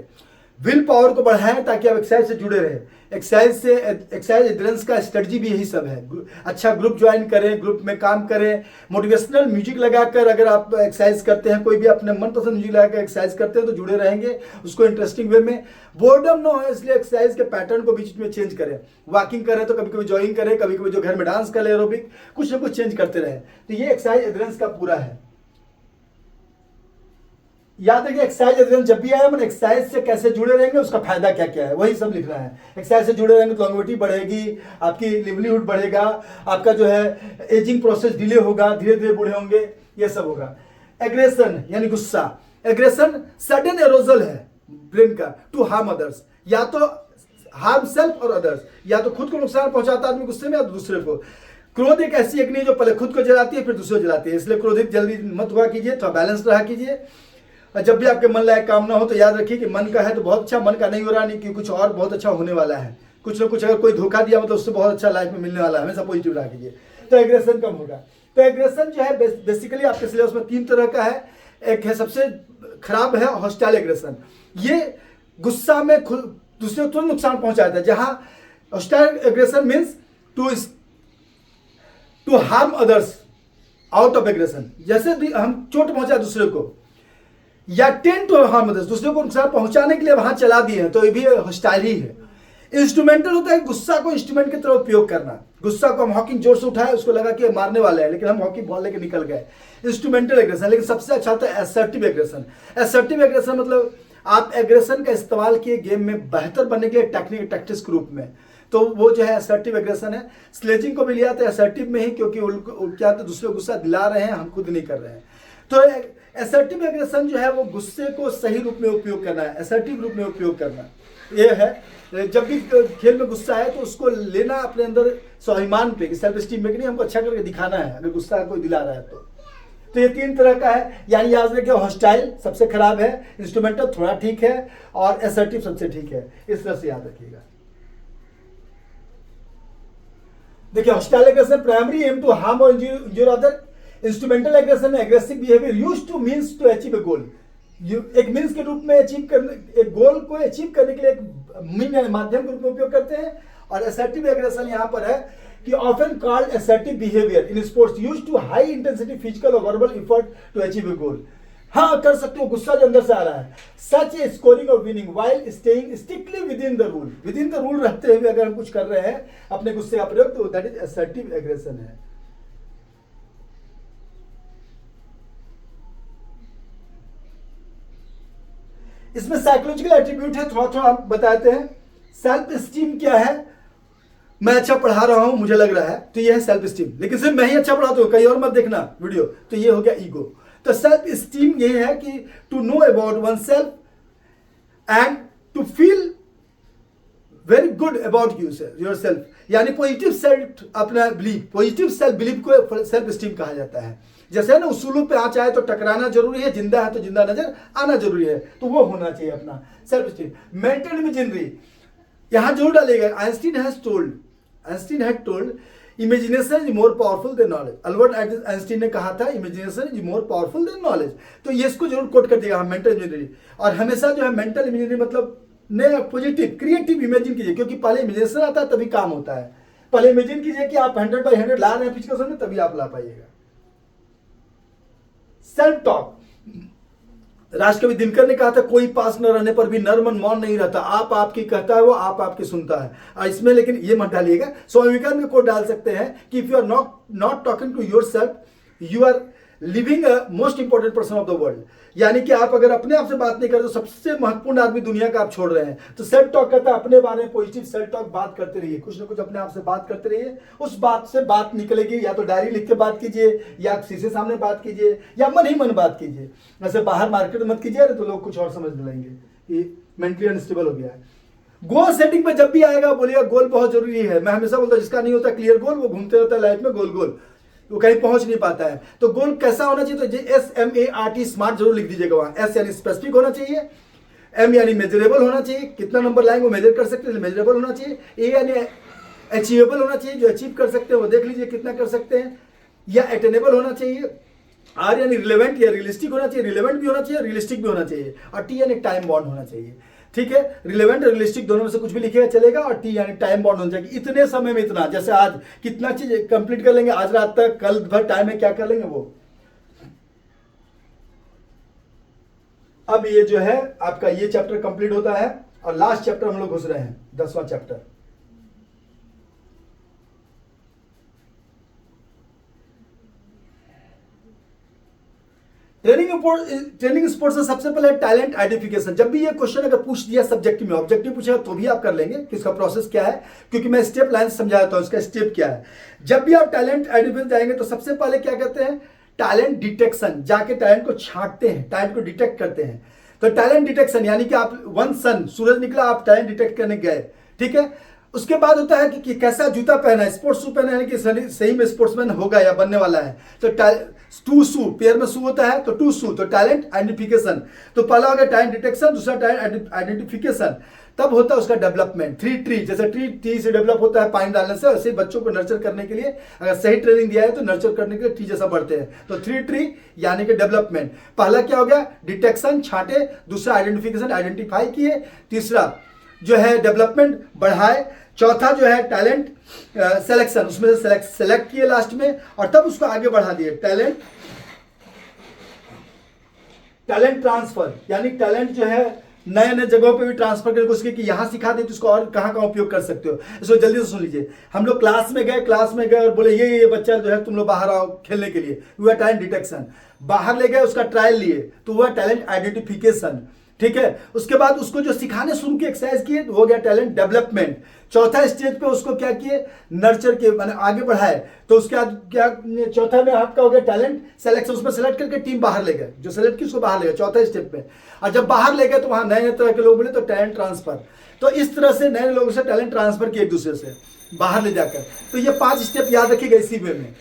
विल पावर को बढ़ाएं ताकि आप एक्सरसाइज से जुड़े रहें। एक्सरसाइज एडहेरेंस का स्ट्रेटजी भी यही सब है। अच्छा ग्रुप ज्वाइन करें, ग्रुप में काम करें, मोटिवेशनल म्यूजिक लगाकर अगर आप एक्सरसाइज करते हैं, कोई भी अपने मनपसंद म्यूजिक लगाकर एक्सरसाइज करते हैं तो जुड़े रहेंगे उसको इंटरेस्टिंग वे में। बोर्डम ना हो इसलिए एक्सरसाइज के पैटर्न को बीच में चेंज करें। वॉकिंग करें तो कभी कभी जॉगिंग करें, कभी कभी जो घर में डांस कर ले एरोबिक, कुछ ना कुछ चेंज करते रहें। तो ये एक्सरसाइज एडहेरेंस का पूरा है। याद रखिए एक्सरसाइज एडहेरेंस जब भी आए, मैंने एक्सरसाइज से कैसे जुड़े रहेंगे, उसका फायदा क्या क्या है, वही सब लिखना है। एक्सरसाइज से जुड़े रहेंगे तो लॉन्गेविटी बढ़ेगी, आपकी लिवलीहुड बढ़ेगा, आपका जो है एजिंग प्रोसेस डिले होगा, धीरे धीरे बूढ़े होंगे, ये सब होगा। एग्रेशन यानी गुस्सा। एग्रेशन सडन एरोजल है ब्रेन का टू हार्म अदर्स, या तो हार्म सेल्फ और अदर्स, या तो खुद को नुकसान पहुंचाता आदमी गुस्से में या तो दूसरे को। क्रोध एक ऐसी अग्नि जो पहले खुद को जलाती है फिर दूसरे को जलाती है, इसलिए क्रोधित जल्दी मत हुआ कीजिए, थोड़ा बैलेंस रहा कीजिए। जब भी आपके मन लायक काम ना हो तो याद रखिए कि मन का है तो बहुत अच्छा, मन का नहीं हो रहा, नहीं कि कुछ और बहुत अच्छा होने वाला है। कुछ ना कुछ अगर कोई धोखा दिया मतलब उससे बहुत अच्छा लाइफ में मिलने वाला है, हमेशा पॉजिटिव रहा कीजिए, तो एग्रेशन कम होगा। तो एग्रेशन जो है बेसिकली आपके सिलेबस में 3 तरह का है। एक है सबसे खराब है हॉस्टाइल एग्रेशन, ये गुस्सा में दूसरे को तुरंत नुकसान पहुंचाता है। जहां hostile aggression means to harm others out of aggression, जैसे हम चोट पहुंचा दूसरे को, या टेन टू हार्म अदर्स, दूसरे को नुकसान पहुंचाने के लिए वहां चला दिए हैं, तो ये भी हॉस्टाइल ही है। इंस्ट्रूमेंटल होता है गुस्सा को इंस्ट्रूमेंट की तरह उपयोग करना। गुस्सा को हम हॉकी जोर से उठाए, उसको लगा कि मारने वाले हैं, लेकिन हम हॉकी बॉल लेके निकल गए, इंस्ट्रूमेंटल एग्रेशन। लेकिन सबसे अच्छा होता है असर्टिव एग्रेशन। असर्टिव एग्रेशन मतलब आप एग्रेशन का इस्तेमाल किए गेम में बेहतर बनने के लिए टैक्टिक्स के रूप में, तो वो जो है असर्टिव एग्रेशन है। स्लेजिंग को भी लिया था असर्टिव में ही, क्योंकि क्या तो दूसरे गुस्सा दिला रहे हैं, हम खुद नहीं कर रहे हैं। तो असर्टिव एग्रेशन जो है वो गुस्से को सही रूप में उपयोग करना है, असर्टिव रूप में उपयोग करना ये है। जब भी खेल में गुस्सा है तो उसको लेना अपने अंदर स्वाभिमान पे, सेल्फ स्टीम में कि नहीं, हमको अच्छा करके दिखाना है अगर गुस्सा कोई दिला रहा है तो ये 3 तरह का है। यानी याद रखिए हॉस्टाइल सबसे खराब है, इंस्ट्रूमेंटल थोड़ा ठीक है, और असर्टिव सबसे ठीक है। इस तरह से याद रखिएगा। देखिए hostile aggression primary aim to harm और इंजूर अदर। इंस्ट्रूमेंटल एग्रेशन में aggressive behaviour used to means to achieve a goal, एक मींस के रूप में अचीव करने, एक गोल को अचीव करने के लिए एक मीन या माध्यम के रूप में उपयोग करते हैं। और असर्टिव एग्रेशन यहाँ पर है कि often called assertive behaviour in sports used to high intensity physical और verbal effort to achieve a goal. हाँ कर सकते हो, गुस्सा जो अंदर से आ रहा है, सच ए स्कोरिंग और winning while staying strictly with in the rule, with in the rule रहते हुए अगर हम कुछ कर रहे हैं अपने गुस्से का प्रयोग, तो दैट इज असर्टिव एग्रेशन है। इसमें साइकोलॉजिकल एट्रीब्यूट है, थोड़ा थोड़ा हम बताते हैं। सेल्फ स्टीम क्या है? मैं अच्छा पढ़ा रहा हूं, मुझे लग रहा है, तो ये है सेल्फ स्टीम। लेकिन सिर्फ मैं ही अच्छा पढ़ाता हूं, कहीं और मत देखना वीडियो, तो ये हो गया ईगो। तो सेल्फ स्टीम ये है कि to know about oneself and to feel very good about yourself, यानी पॉजिटिव सेल्फ अपना बिलीव, पॉजिटिव सेल्फ बिलीव को सेल्फ स्टीम कहा जाता है। जैसे है ना, उसूलों पे आँच आए तो टकराना जरूरी है, जिंदा है तो जिंदा नजर आना जरूरी है, तो वो होना चाहिए अपना सेल्फ स्टीम। मेंटल इमेजिनरी यहां जोर डालेगा। Einstein had told imagination is more powerful than knowledge. Albert Einstein ने कहा था imagination is more powerful than knowledge. तो ये इसको जरूर कोट कर देगा मेंटल इमेजिनरी। और हमेशा जो है मेंटल इमेजिनरी मतलब नया पॉजिटिव क्रिएटिव इमेजिन कीजिए, क्योंकि पहले इमेजिनेशन आता है तभी काम होता है। पहले इमेजिन कीजिए कि आप 100/100 ला रहे हैं फिजिकल में, तभी आप ला पाइएगा। सेल्फ टॉक, राष्ट्रकवि दिनकर ने कहा था कोई पास न रहने पर भी नर मन मौन नहीं रहता। आप आपकी कहता है, वो आप आपकी सुनता है। और इसमें लेकिन ये मत डालिएगा, स्वामी विवेकानंद को डाल सकते हैं कि if you are not talking to yourself, you are living a most important person of the world. यानी कि आप अगर अपने आप से बात नहीं करते तो सबसे महत्वपूर्ण आदमी दुनिया का आप छोड़ रहे हैं। तो सेल्फ टॉक कहता है अपने बारे में पॉजिटिव सेल्फ टॉक बात करते रहिए, कुछ ना कुछ अपने आप से बात करते रहिए। उस बात से बात निकलेगी, या तो डायरी लिख के बात कीजिए, या शीशे सामने बात कीजिए, या मन ही मन बात कीजिए। वैसे बाहर मार्केट मत कीजिए, तो लोग कुछ और समझ लेंगे कि मेंटली अनस्टेबल हो गया है। गोल सेटिंग पे जब भी आएगा बोलिएगा गोल बहुत जरूरी है। मैं हमेशा बोलता हूं जिसका नहीं होता क्लियर गोल, वो घूमते रहता है लाइफ में गोल गोल, वो कहीं पहुंच नहीं पाता है। तो गोल कैसा होना चाहिए? तो SMART स्मार्ट जरूर लिख दीजिएगा वहां। S यानी स्पेसिफिक होना चाहिए, M यानी मेजरेबल होना चाहिए, कितना नंबर लाएंगे वो मेजर कर सकते हैं, मेजरेबल होना चाहिए। A यानी अचीवेबल होना चाहिए, जो अचीव कर सकते हैं वो देख लीजिए कितना कर सकते हैं, या अटेनेबल होना चाहिए। R यानी रिलेवेंट या रियलिस्टिक होना चाहिए, रिलेवेंट भी होना चाहिए, रियलिस्टिक भी होना चाहिए। और T यानी टाइम बाउंड होना चाहिए। ठीक है, रिलेवेंट और रियलिस्टिक दोनों में से कुछ भी लिखेगा चलेगा। और टी यानी टाइम बाउंड होना चाहिए, इतने समय में इतना। जैसे आज कितना चीज कंप्लीट कर लेंगे आज रात तक, कल भर टाइम में क्या कर लेंगे वो। अब ये जो है आपका ये चैप्टर कंप्लीट होता है और लास्ट चैप्टर हम लोग घुस रहे हैं, 10वां चैप्टर। ट्रेनिंग स्पोर्ट्स में सबसे पहले टैलेंट आइडेंटिफिकेशन। जब भी ये क्वेश्चन अगर पूछ दिया सब्जेक्टिव में, ऑब्जेक्टिव पूछेगा तो भी आप कर लेंगे कि इसका प्रोसेस क्या है, क्योंकि मैं स्टेप लाइन समझा देता हूं इसका स्टेप क्या है। जब भी आप टैलेंट आइडेंटिफिकेशन जाएंगे तो सबसे पहले क्या कहते हैं, टैलेंट डिटेक्शन। जाके टैलेंट को छांटते हैं, टैलेंट को डिटेक्ट करते हैं। तो टैलेंट डिटेक्शन यानी कि आप वन सन, सूरज निकला, आप टैलेंट डिटेक्ट करने गए, ठीक है। उसके बाद होता है कि कैसा जूता पहना है, स्पोर्ट्स शू पहना है कि सही में स्पोर्ट्समैन होगा या बनने वाला है। तो टू शू, पेयर में शू होता है तो टू शू, तो टैलेंट आइडेंटिफिकेशन। तो पहला हो गया टैलेंट डिटेक्शन, दूसरा टैलेंट आइडेंटिफिकेशन। तब होता है उसका डेवलपमेंट। ट्री जैसे ट्री से डेवलप होता है पानी डालने से, वैसे बच्चों को नर्चर करने के लिए अगर सही ट्रेनिंग दिया है तो नर्चर करने के लिए ट्री जैसा बढ़ते हैं। तो ट्री यानी कि डेवलपमेंट। पहला क्या हो गया, डिटेक्शन, छांटे। दूसरा आइडेंटिफिकेशन, आइडेंटिफाई किए। तीसरा जो है डेवलपमेंट, बढ़ाए। चौथा जो है टैलेंट सिलेक्शन, उसमें से सेलेक्ट किए लास्ट में और तब उसको आगे बढ़ा दिए। टैलेंट ट्रांसफर यानी टैलेंट जो है नए नए जगहों पे भी ट्रांसफर करके उसके कि यहाँ सिखा दे तो उसको और कहाँ कहाँ उपयोग कर सकते हो। इसको जल्दी से सुन लीजिए। हम लोग क्लास में गए और बोले ये बच्चा जो है तुम लोग बाहर आओ खेलने के लिए, हुआ टैलेंट डिटेक्शन। बाहर ले गए, उसका ट्रायल लिए तो हुआ टैलेंट आइडेंटिफिकेशन, ठीक है। उसके बाद उसको जो सिखाने शुरू की, एक्सरसाइज किए, तो हो गया टैलेंट डेवलपमेंट। चौथा स्टेज पे उसको क्या किए, नर्चर किए, माने आगे बढ़ाए। तो उसके बाद क्या, चौथा में आपका हो गया टैलेंट सिलेक्शन, उसमें सेलेक्ट करके टीम बाहर ले गए, जो सेलेक्ट की उसको बाहर ले गए चौथा स्टेप पे। और जब बाहर ले गए तो वहां नए नए तरह के लोग मिले तो टैलेंट ट्रांसफर। तो इस तरह से नए लोगों से टैलेंट ट्रांसफर किए एक दूसरे से बाहर ले जाकर। तो ये 5 स्टेप याद रखिएगा इसी वे में।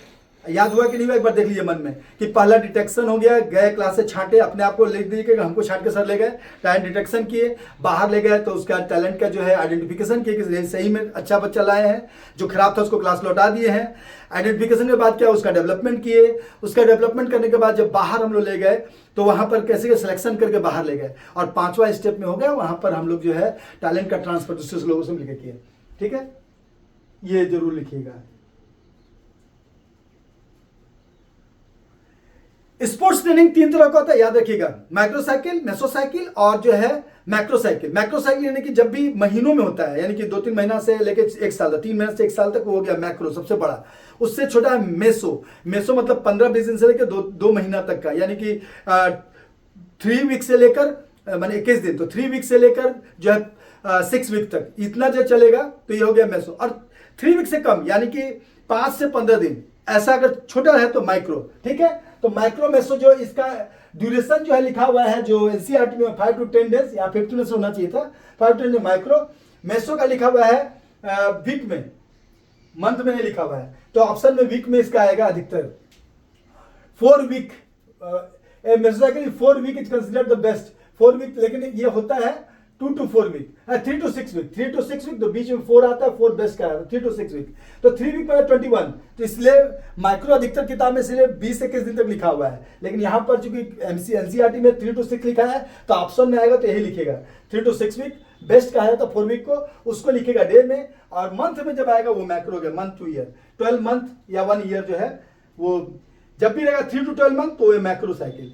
याद हुआ कि नहीं हुआ, एक बार देख लीजिए मन में कि पहला डिटेक्शन हो गया, गए क्लास से छांटे, अपने आप को लिख दीजिए कि हमको छांट के सर ले गए, टैलेंट डिटेक्शन किए, बाहर ले गए तो उसका टैलेंट का जो है आइडेंटिफिकेशन किए कि सही में अच्छा बच्चा लाए हैं, जो खराब था उसको क्लास लौटा दिए हैं। आइडेंटिफिकेशन के बाद क्या, उसका डेवलपमेंट किए। उसका डेवलपमेंट करने के बाद जब बाहर हम लोग ले गए तो वहां पर कैसे सिलेक्शन करके बाहर ले गए। और 5वां स्टेप में हो गया, वहां पर हम लोग जो है टैलेंट का ट्रांसफर दूसरे लोगों से मिलकर किए, ठीक है। ये जरूर लिखिएगा। स्पोर्ट्स ट्रेनिंग 3 तरह का होता है, याद रखिएगा। माइक्रोसाइकिल, मेसोसाइकिल और जो है मैक्रोसाइकिल। मैक्रोसाइकिल यानी कि जब भी महीनों में होता है, यानी कि 2-3 महीना से लेकर 1 साल तक, 3 महीने से 1 साल तक, वो हो गया मैक्रो, सबसे बड़ा। उससे छोटा है मेसो। मेसो मतलब 15-20 दिन से लेकर 2 महीना तक का, यानी कि 3 वीक से लेकर माने 21 दिन, तो 3 वीक से लेकर जो है 6 वीक तक इतना जो चलेगा तो ये हो गया मेसो। और 3 वीक से कम यानी कि 5 से 15 दिन, ऐसा अगर छोटा है तो माइक्रो। ठीक है, तो माइक्रो मेसो जो इसका ड्यूरेशन जो है लिखा हुआ है जो एनसीईआरटी में 5 to 10 डेज या 15 डेज होना चाहिए था, 5 to 10 डेज। माइक्रो मेसो का लिखा हुआ है वीक में, मंथ में नहीं लिखा हुआ है, तो ऑप्शन में वीक में इसका आएगा अधिकतर। 4 week mesocycle 4 week is considered the best, 4 week, लेकिन ये होता है 2 to 4 week, 3 to 6 week, 3 to 6 week, तो बीच में 4 आता है, 4 बेस्ट का आता है, 3 to 6 वीक, तो 3 वीक में 21, तो इसलिए माइक्रो अधिकतर किताब में इसलिए 20 से 21 दिन तक लिखा हुआ है, लेकिन यहाँ पर चूंकि एनसीईआरटी में 3 to 6 लिखा है तो ऑप्शन में आएगा तो यही लिखेगा 3 to 6 वीक। बेस्ट का है तो 4 वीक को उसको लिखेगा डे में, और मंथ में जब आएगा वो मैक्रो के मंथ टू ईयर, 12 मंथ या 1 ईयर जो है वो जब भी रहेगा 3 to 12 मंथ तो ये मैक्रो साइकिल।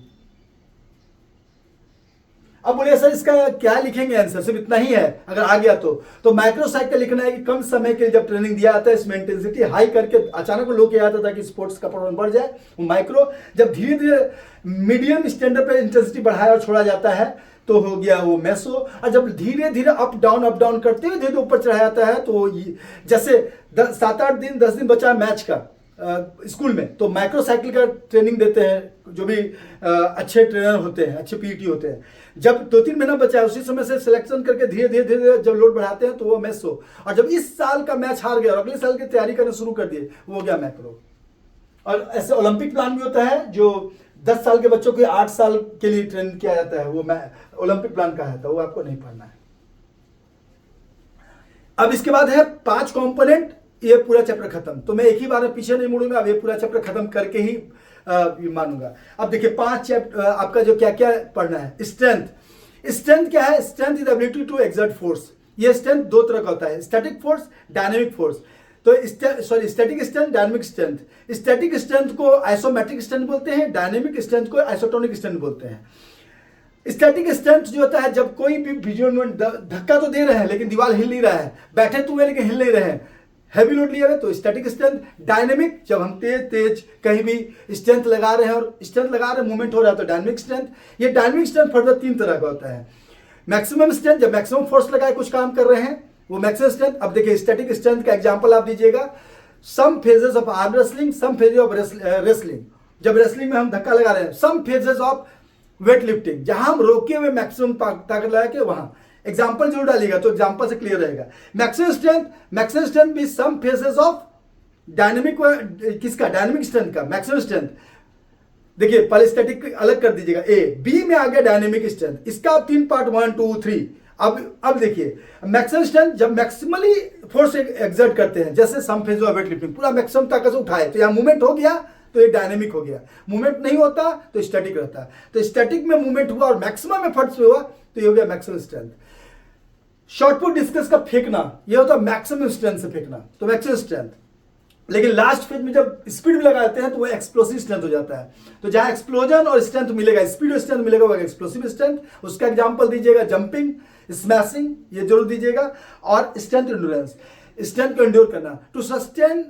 अब बोलिए सर इसका क्या लिखेंगे आंसर, सिर्फ इतना ही है अगर आ गया तो माइक्रो साइकिल लिखना है कि कम समय के लिए जब ट्रेनिंग दिया जाता है इसमें इंटेंसिटी हाई करके अचानक लोग किया जाता था कि स्पोर्ट्स का परफॉर्मेंस बढ़ जाए, वो माइक्रो जब धीरे धीरे मीडियम स्टैंडर्ड पे इंटेंसिटी बढ़ाया और छोड़ा जाता है तो हो गया वो मेसो। और जब धीरे धीरे अप डाउन करते हुए धीरे ऊपर चढ़ाया जाता है तो जैसे 7-8 दिन 10 दिन बचा मैच का स्कूल में, तो माइक्रो साइकिल का ट्रेनिंग देते हैं जो भी अच्छे ट्रेनर होते हैं, अच्छे पीटी होते हैं। जब 2-3 महीना बचा है उसी समय से सिलेक्शन करके धीरे धीरे जब लोड बढ़ाते हैं तो वो मेसो। और जब इस साल का मैच हार गया और अगले साल की तैयारी करना शुरू कर दिए वो हो गया मैक्रो। और ऐसे ओलंपिक प्लान भी होता है जो 10 साल के बच्चों को 8 साल के लिए ट्रेन किया जाता है, वो ओलंपिक प्लान का है, तो वो आपको नहीं पढ़ना है। अब इसके बाद है 5 कंपोनेंट, ये पूरा चैप्टर खत्म, तो मैं एक ही बार में पीछे नहीं मुड़ूंगा, अब ये पूरा चैप्टर खत्म करके ही मानूंगा। अब देखिए 5 चैप्टर आपका जो क्या क्या पढ़ना है। स्ट्रेंथ क्या है, strength is ability to exert force. ये स्ट्रेंथ 2 तरह का होता है, स्टैटिक फोर्स, डायनेमिक फोर्स। तो static strength, dynamic strength. Static strength को आइसोमेट्रिक स्ट्रेंथ बोलते हैं, डायनेमिक स्ट्रेंथ को आइसोटोनिक स्ट्रेंथ बोलते हैं। स्टैटिक स्ट्रेंथ जो होता है जब कोई भी विजुअल में धक्का तो दे रहे हैं लेकिन दीवार हिल नहीं रहा है, बैठे तो हुए लेकिन हिल नहीं रहे हैं, हैवी लोड लिया है तो स्टैटिक स्ट्रेंथ। डायनेमिक जब हम तेज कहीं भी स्ट्रेंथ लगा रहे हैं और स्ट्रेंथ लगा रहे हैं मूवमेंट हो रहा है तो डायनेमिक स्ट्रेंथ। ये डायनेमिक स्ट्रेंथ फर्दर 3 तरह का होता है। मैक्सिमम स्ट्रेंथ जब मैक्सिमम फोर्स लगाए कुछ काम कर रहे हैं वो मैक्सिमम स्ट्रेंथ। अब देखिए स्टैटिक स्ट्रेंथ का एग्जांपल आप दीजिएगा, some phases of arm wrestling, some phases of wrestling. जब रेसलिंग में हम धक्का लगा रहे हैं, some phases of weight lifting, जहां हम रोके हुए मैक्सिमम ताकत लगा के वहां एग्जाम्पल जरूर डालिएगा तो एग्जाम्पल से क्लियर रहेगा। मैक्सिमम स्ट्रेंथ भी सम फेजेस ऑफ डायनेमिक, किसका, डायनेमिक स्ट्रेंथ का मैक्सिमम स्ट्रेंथ। देखिए पहले स्टैटिक अलग कर दीजिएगा, ए बी में आ गया डायनेमिक स्ट्रेंथ, इसका 3 पार्ट 1 2 3। अब देखिए मैक्सिमम स्ट्रेंथ जब मैक्सिमली फोर्स एक्सर्ट करते हैं, जैसे सम फेज ऑफ वेट लिफ्टिंग, पूरा मैक्सिमम ताकत से उठाए तो यहाँ मूवमेंट हो गया तो ये डायनेमिक हो गया, मूवमेंट नहीं होता तो स्टैटिक रहता। तो स्टैटिक में मूवमेंट हुआ और मैक्सिमम एफर्ट्स में हुआ तो ये हो गया मैक्सिमम स्ट्रेंथ। शॉर्टपुट डिस्कस का फेंकना ये होता है मैक्सिमम स्ट्रेंथ से फेंकना, तो मैक्सिमम स्ट्रेंथ। लेकिन लास्ट फेज में जब स्पीड में लगाते हैं तो वो एक्सप्लोसिव स्ट्रेंथ हो जाता है। तो जहां एक्सप्लोजन और स्ट्रेंथ मिलेगा, स्पीड और स्ट्रेंथ मिलेगा, वो एक्सप्लोसिव स्ट्रेंथ। उसका एग्जांपल दीजिएगा जंपिंग, स्मैशिंग, ये जरूर दीजिएगा। और स्ट्रेंथ एंड्योरेंस, स्ट्रेंथ को एंड्योर करना, टू सस्टेन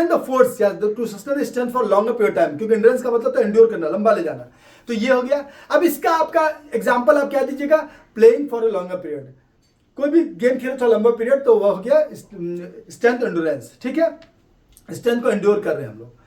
द फोर्स या to sustain the strength for longer period time, क्योंकि एंड्योरेंस का मतलब तो एंड्योर करना, लंबा ले जाना। तो ये हो गया। अब इसका आपका एग्जांपल आप क्या दीजिएगा, playing for a longer period, कोई भी गेम खेले तो लंबा पीरियड, तो वह हो गया स्ट्रेंथ एंड्योरेंस। ठीक है, स्ट्रेंथ को एंड्योर कर रहे हैं हम लोग।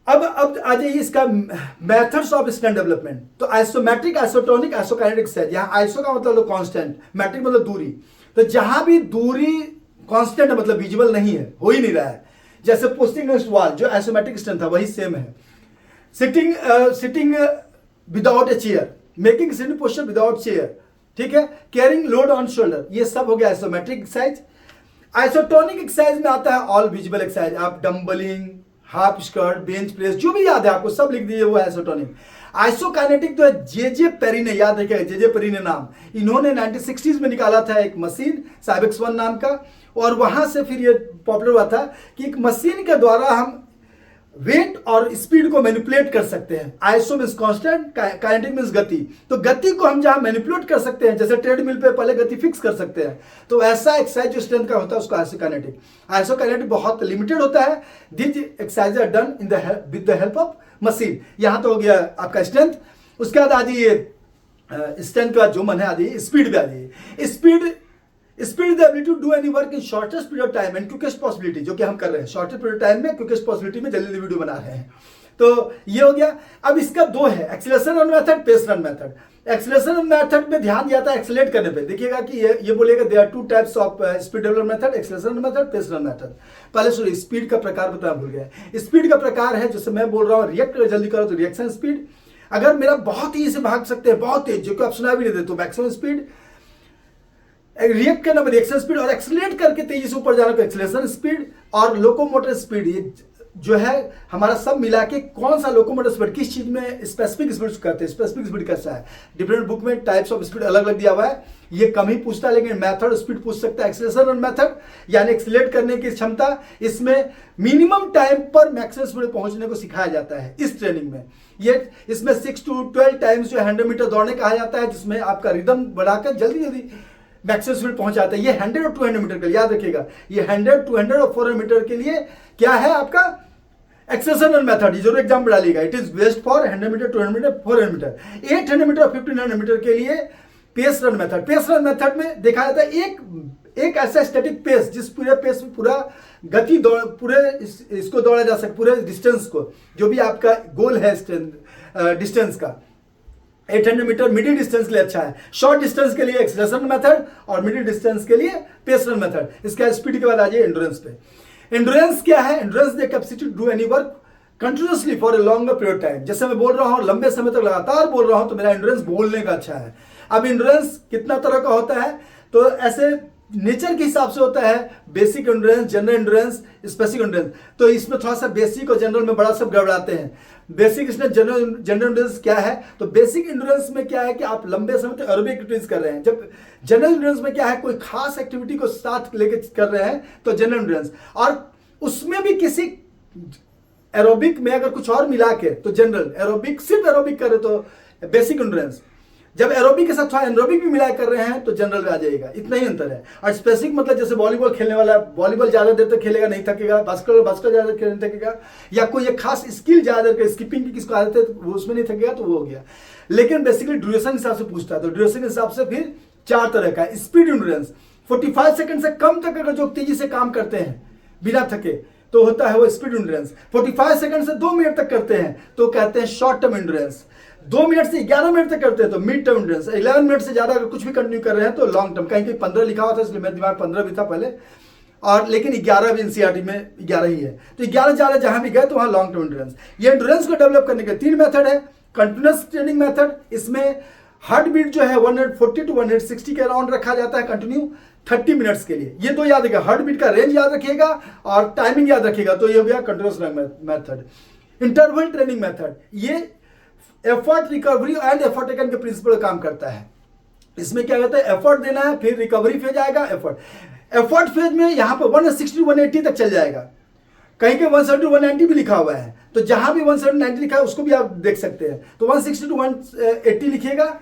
अब आ जाइए इसका मेथड्स ऑफ स्ट्रेंथ डेवलपमेंट। तो आइसोमेट्रिक, आइसोटोनिक, आइसोकाइनेटिक एक्सरसाइज। यहाँ आइसो का मतलब कांस्टेंट, मैट्रिक मतलब दूरी। तो जहां भी दूरी कांस्टेंट है मतलब विजिबल नहीं है, हो ही नहीं रहा है, जैसे पोस्टिंग अगेंस्ट वॉल जो आइसोमेट्रिक स्ट्रेंथ था वही सेम है। Sitting without a chair, making sitting posture without chair, ठीक है, कैरिंग लोड ऑन शोल्डर, ये सब हो गया आइसोमेट्रिक एक्सरसाइज। आइसोटोनिक एक्सरसाइज में आता है ऑल विजिबल एक्सरसाइज, आप डंबलिंग, हाफ स्क्वाट, बेंच प्रेस, जो भी याद है आपको सब लिख दीजिए, वो आइसोटोनिक। आइसोकाइनेटिक तो है जे पेरी ने, याद रखिएगा जे पेरी ने नाम, इन्होंने 1960s में निकाला था एक मशीन साइबेक्स 1 नाम का, और वहां से फिर ये पॉपुलर हुआ था कि एक मशीन के द्वारा हम वेट और स्पीड को मैनिपुलेट कर सकते हैं। Iso means constant, kinetic means गति, तो गति को हम जहां मैनिपुलेट कर सकते हैं, जैसे ट्रेडमिल पे पहले गति फिक्स कर सकते हैं, तो ऐसा एक्सरसाइज जो स्ट्रेंथ का होता है उसको आइसोकाइनेटिक। आइसोकाइनेटिक बहुत लिमिटेड होता है, this exercise are done with the help of machine. यहां तो हो गया आपका स्ट्रेंथ। उसके बाद आ जाइए स्ट्रेंथ के बाद जो मन है आ जाइए स्पीड पे आ जाइए। Speed is the ability to do any work in shortest period of time and quickest possibility, जो कि हम कर रहे हैं शॉर्टेस्ट पीरियड टाइम में क्विकेस्ट पॉसिबिलिटी में जल्दी वीडियो बना रहे हैं। तो ये हो गया। अब इसका दो है, acceleration run method, pace run method. Acceleration run method में ध्यान दिया था एक्सीलरेट करने पे, देखिएगा कि ये बोलेगा there are two types of speed development method, acceleration run method, pace run method. पहले सॉरी स्पीड का प्रकार बताना भूल गया। स्पीड का प्रकार है जैसे मैं बोल रहा हूँ रिएक्ट जल्दी करो तो रिएक्शन स्पीड, अगर मेरा बहुत तेजी से भाग सकते हैं बहुत तेज जो कि आप सुना भी नहीं देते तो मैक्सिमम स्पीड, रिएक्ट करना रिएक्शन स्पीड, और एक्सीलरेट करके तेजी से ऊपर जाना को एक्सीलरेशन स्पीड, और लोकोमोटर स्पीड ये जो है हमारा सब मिला के कौन सा लोकोमोटर स्पीड किस चीज में स्पेसिफिक स्पीड कहते हैं। स्पेसिफिक स्पीड कैसा है, डिफरेंट बुक में टाइप्स ऑफ स्पीड अलग अलग दिया हुआ है, ये कम ही पूछता है लेकिन मेथड स्पीड पूछ सकता है। एक्सीलरेशन रन मेथड यानी एक्सीलरेट करने की क्षमता, इसमें मिनिमम टाइम पर मैक्सिमम स्पीड पहुंचने को सिखाया जाता है इस ट्रेनिंग में। ये इसमें 6 to 12 टाइम्स जो 100 मीटर दौड़ने कहा जाता है, जिसमें आपका रिदम बढ़ाकर जल्दी जल्दी मैक्सिमम स्पीड पहुंच जाता है। ये 100 और 200 मीटर के लिए याद रखिएगा, ये 100, 200 और 400 मीटर के लिए क्या है आपका एक्सीलरेशन रन मेथड, जरूर एग्जाम में डालिएगा। It is best for 100 metre, 200 metre, 400 metre. 800 metre और 1500 मीटर के लिए pace run method. Pace run method में देखा जाता है एक ऐसा स्टैटिक पेस जिस पूरे पेस में पूरा गति दौड़ पूरे इसको दौड़ा जा सके, पूरे डिस्टेंस को जो भी आपका गोल है डिस्टेंस का। 800 मीटर मिडिल डिस्टेंस के लिए अच्छा है, शॉर्ट डिस्टेंस के लिए एक्सीलरेशन मेथड और मिडिल डिस्टेंस के लिए पेस रन मेथड। इसका स्पीड के बाद आ जाइए एंड्योरेंस पे। एंड्योरेंस क्या है, endurance the capacity to do any work continuously for a longer period time. जैसे मैं बोल रहा हूँ लंबे समय तक लगातार बोल रहा हूँ तो मेरा एंड्योरेंस बोलने का अच्छा है। अब एंड्योरेंस कितना तरह का होता है, तो ऐसे नेचर के हिसाब से होता है basic endurance, general endurance, specific endurance. तो इसमें थोड़ा सा बेसिक और जनरल में बड़ा सब गड़बड़ाते हैं। बेसिक इसमें जनरल एंड्योरेंस क्या है, तो बेसिक एंड्योरेंस में क्या है कि आप लंबे समय तक एरोबिक एक्टिविटीज कर रहे हैं। जब जनरल एंड्योरेंस में क्या है, कोई खास एक्टिविटी को साथ लेके कर रहे हैं तो जनरल एंड्योरेंस, और उसमें भी किसी एरोबिक में अगर कुछ और मिला के तो जनरल, एरोबिक सिर्फ एरोबिक करे तो बेसिक एंड्योरेंस, जब एरोबिक के साथ थोड़ा एरोबिक भी मिला कर रहे हैं तो जनरल में आ जाएगा। इतना ही अंतर है। और स्पेसिफिक मतलब जैसे वॉलीबॉल खेलने वाला वॉलीबॉल ज्यादा देर तक खेलेगा नहीं थकेगा, बास्केटबॉल ज्यादा देर नहीं थकेगा, या कोई एक खास स्किल ज्यादा देर स्किपिंग की किसको आदत है तो वो उसमें नहीं थकेगा तो वो हो गया। लेकिन बेसिकली ड्यूरेशन के हिसाब से पूछता है, तो ड्यूरेशन के हिसाब से फिर 4 तरह का। स्पीड एंड्योरेंस 45 सेकंड से कम तक अगर जो तेजी से काम करते हैं बिना थके तो होता है वो स्पीड एंड्योरेंस। 45 सेकंड से 2 मिनट तक करते हैं तो कहते हैं शॉर्ट टर्म एंड्योरेंस। 2 मिनट से 11 मिनट तक करते हैं तो मिड टर्म एंड्योरेंस। 11 मिनट से ज्यादा अगर कुछ भी कंटिन्यू कर रहे हैं तो लॉन्ग टर्म। कहीं 15 लिखा हुआ था इसलिए मेरे दिमाग 15 भी था पहले, और लेकिन 11 भी एनसीईआरटी में 11 ही है, तो 11 ज्यादा जहां भी गए तो वहां लॉन्ग टर्म एंड्योरेंस। ये एंड्योरेंस को डेवलप करने के 3 मेथड है। कंटिन्यूअस ट्रेनिंग मेथड, इसमें हार्ट बीट जो है 140 to 160 के अराउंड रखा जाता है कंटिन्यू 30 मिनट्स के लिए। ये दो याद रखिएगा, हार्ट बीट का रेंज याद रखिएगा और टाइमिंग याद रखिएगा, तो ये हो गया continuous method. Interval training method, ये effort recovery and effort taken के प्रिंसिपल काम करता है। इसमें क्या कहता है, एफर्ट देना है, फिर रिकवरी फेज आएगा। एफर्ट फेज में यहाँ पे 160 to 180 तक चल जाएगा, कहीं के 170 to 190 भी लिखा हुआ है, तो जहां भी 170 90 लिखा है उसको भी आप देख सकते हैं। तो 160 to 180 लिखिएगा,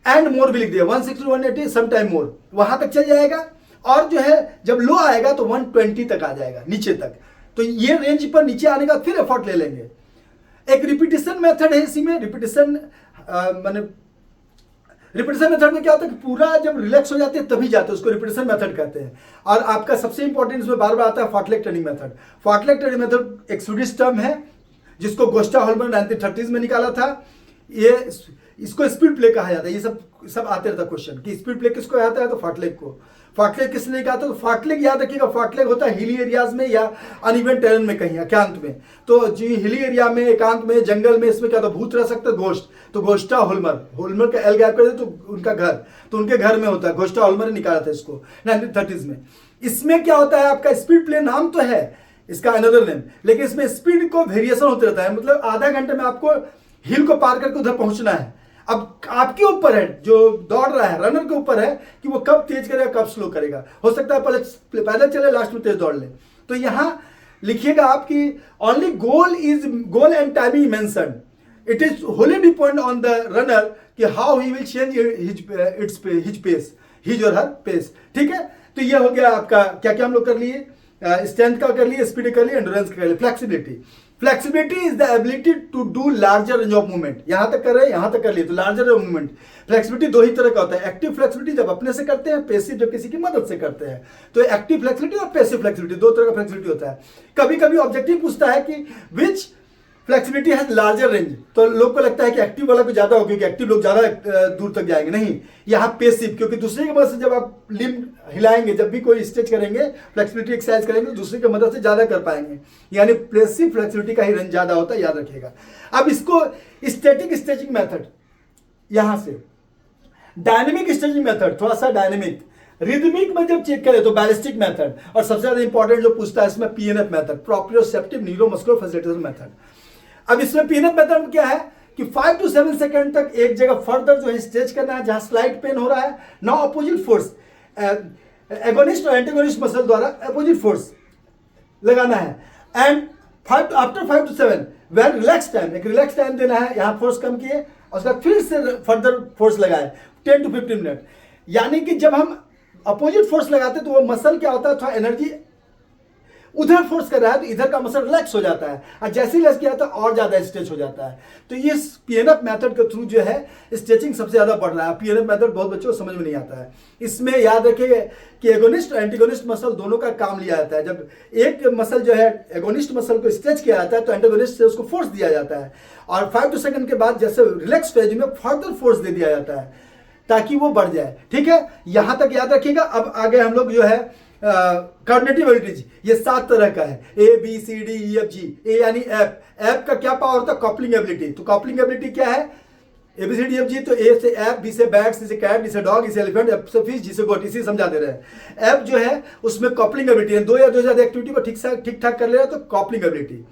एंड मोर भी लिख दिया, 160 to 180 सम टाइम मोर, वहां तक चल जाएगा। और जो है जब लो आएगा तो 120 तक आ जाएगा नीचे तक, तो ये रेंज पर नीचे आने का फिर एफर्ट ले लेंगे। एक रिपीटिशन मेथड है इसी में, रिपीटिशन मेथड में क्या होता है कि पूरा जब रिलैक्स हो जाते हैं तभी जाते हैं, उसको रिपीटिशन मेथड कहते हैं। और आपका सबसे इंपॉर्टेंट इसमें बार बार आता है फार्टलेग ट्रेनिंग मेथड। फार्टलेग ट्रेनिंग मेथड एक स्वीडिश टर्म है जिसको गोस्टा होलमर 1930s में निकाला था। ये इसको स्पीड प्ले कहा जाता है। ये सब आते रहता क्वेश्चन कि स्पीड प्ले किसको आता है, तो फार्टलेग को। फार्टलेग किसने कहा था, तो फार्टलेग याद रखिएगा, फार्टलेग होता है हिली एरियाज में या अनइवन टेरेन में, कहीं एकांत में। तो जी हिली एरिया में, एकांत में, जंगल में, इसमें क्या था, भूत रह सकता है, घोस्ट। तो गोस्टा होलमर का एल गैप कर दे तो उनका घर, तो उनके घर में होता है। गोस्टा होलमर ने निकाला था इसको 1930s में। इसमें क्या होता है, आपका स्पीड प्ले नाम तो है इसका अनदर नेम, लेकिन इसमें स्पीड को वेरिएशन होते रहता है। मतलब आधा घंटे में आपको हिल को पार करके उधर पहुंचना है। अब आपके ऊपर है, जो दौड़ रहा है रनर के ऊपर है कि वो कब तेज करेगा कब स्लो करेगा। हो सकता है पहले पैदल चले, लास्ट में तेज दौड़ ले। तो यहां लिखिएगा आपकी only goal and timing mention, it is wholly depend on the runner कि how he will change his pace, his और हर पेस। ठीक है, तो ये हो गया आपका क्या क्या हम लोग कर लिए, स्ट्रेंथ का कर लिए, स्पीड कर लिए, एंड्योरेंस का कर लिए, flexibility. Flexibility is the ability to do larger range of movement. यहां तक कर रहे हैं, यहां तक कर लिए, तो लार्जर मूवमेंट। फ्लेक्सिबिलिटी दो ही तरह का होता है, एक्टिव फ्लेक्सिबिलिटी जब अपने से करते हैं, पैसिव जब किसी की मदद से करते हैं। तो एक्टिव फ्लेक्सिबिलिटी और पैसिव फ्लेक्सिबिलिटी दो तरह का फ्लेक्सिबिलिटी होता है। कभी कभी ऑब्जेक्टिव पूछता है कि विच फ्लेक्सिबिलिटी हैज लार्जर रेंज, तो लोग को लगता है कि एक्टिव वाला को ज्यादा हो, क्योंकि एक्टिव लोग ज्यादा दूर तक जाएंगे। नहीं, यहाँ पेसिव, क्योंकि दूसरे की मदद से जब आप लिम्ब हिलाएंगे, जब भी कोई स्ट्रेच करेंगे, फ्लेक्सिबिलिटी एक्सरसाइज करेंगे, तो दूसरे की मदद से ज्यादा कर पाएंगे। यानी पेसिव फ्लेक्सिबिलिटी का ही रेंज ज्यादा होता है, याद रखिएगा। अब इसको स्टैटिक स्ट्रेचिंग मेथड, यहां से डायनेमिक स्ट्रेचिंग मेथड, थोड़ा सा डायनेमिक, रिदमिक में जब चेक करें तो बैलिस्टिक मेथड, और सबसे ज्यादा इंपॉर्टेंट जो पूछता है इसमें PNF method, proprioceptive neuromuscular facilitation method. अब इसमें पीएनएफ मेथड में क्या है कि 5 to 7 सेकंड तक एक जगह फर्दर जो है स्ट्रेच करना है जहां स्लाइड पेन हो रहा है। नाउ अपोजिट फोर्स, एगोनिस्ट और एंटेगोनिस्ट मसल द्वारा अपोजिट फोर्स लगाना है। And after 5 to 7 when relax time, एक रिलैक्स टाइम देना है, यहाँ फोर्स कम किए और उसका फिर से फर्दर फोर्स लगाए 10 to 15 मिनट। यानी कि जब हम अपोजिट फोर्स लगाते हैं तो वो मसल क्या होता है, थोड़ा एनर्जी उधर फोर्स कर रहा है तो इधर का मसल रिलैक्स हो जाता है, और जैसे ही रिलैक्स किया तो और ज्यादा स्ट्रेच हो जाता है। तो ये पीएनएफ मेथड के थ्रू जो है स्ट्रेचिंग सबसे ज्यादा बढ़ रहा है। पीएनएफ मेथड बहुत बच्चों को समझ में नहीं आता है। इसमें याद रखिए कि एगोनिस्ट और एंटेगोनिस्ट मसल दोनों का काम लिया जाता है। जब एक मसल जो है एगोनिस्ट मसल को स्ट्रेच किया जाता है तो एंटेगोनिस्ट से उसको फोर्स दिया जाता है, और 5 to 7 के बाद जैसे रिलैक्स फेज में फर्दर फोर्स दे दिया जाता है ताकि वो बढ़ जाए। ठीक है, यहां तक याद रखिएगा। अब आगे हम लोग जो है कॉग्निटिव एबिलिटीज, ये 7 तरह का है, A B C D E F G. A यानी ऐप, ऐप का क्या पावर होता है, कॉपलिंग एबिलिटी। तो कॉपलिंग एबिलिटी क्या है, A B C D F G. तो ए से ऐप, बी से बैट, सी से कैट, डी से डॉग, ई से एलिफेंट, एफ से फिश, जी से गोट, इसी समझा दे रहे हैं। ऐप जो है उसमें कॉपलिंग एबिलिटी है, दो या दो ज्यादा एक्टिविटी को ठीक ठाक कर ले रहा है तो कॉपलिंग एबिलिटी।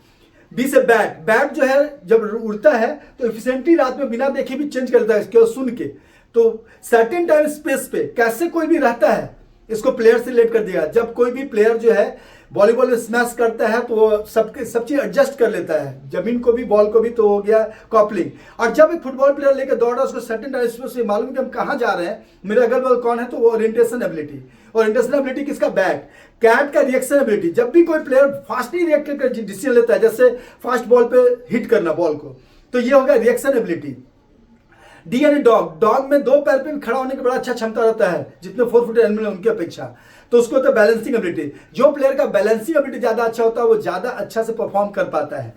बी से बैट, बैट जो है जब उड़ता है तो एफिशिएंटली रात में बिना देखे भी चेंज कर देता है, केवल सुन के। तो सर्टेन टाइम स्पेस पे कैसे कोई भी रहता है, इसको प्लेयर से रिलेट कर दिया। जब कोई भी प्लेयर जो है वॉलीबॉल में स्मैश करता है तो वो सब चीज एडजस्ट कर लेता है, जमीन को भी बॉल को भी, तो हो गया कॉपलिंग। और जब एक फुटबॉल प्लेयर लेकर दौड़ रहा है उसको सर्टेन टाइम स्पेस से मालूम कि हम कहाँ जा रहे हैं, मेरे अगल बगल कौन है, तो वो ओरिएंटेशन एबिलिटी। ओरिएंटेशन एबिलिटी किसका, बैट। कैट का रिएक्शन एबिलिटी, जब भी कोई प्लेयर फास्टली रिएक्ट करके डिसीजन लेता है, जैसे फास्ट बॉल पे हिट करना बॉल को, तो ये हो गया रिएक्शन एबिलिटी। डी यानी डॉग, डॉग में 2 पैर पे भी खड़ा होने की बड़ा अच्छा क्षमता रहता है जितने 4 फुट एनिमल है उनकी अपेक्षा, तो उसको होता है बैलेंसिंग एबिलिटी। जो प्लेयर का बैलेंसिंग एबिलिटी ज्यादा अच्छा होता है वो ज्यादा अच्छा से परफॉर्म कर पाता है।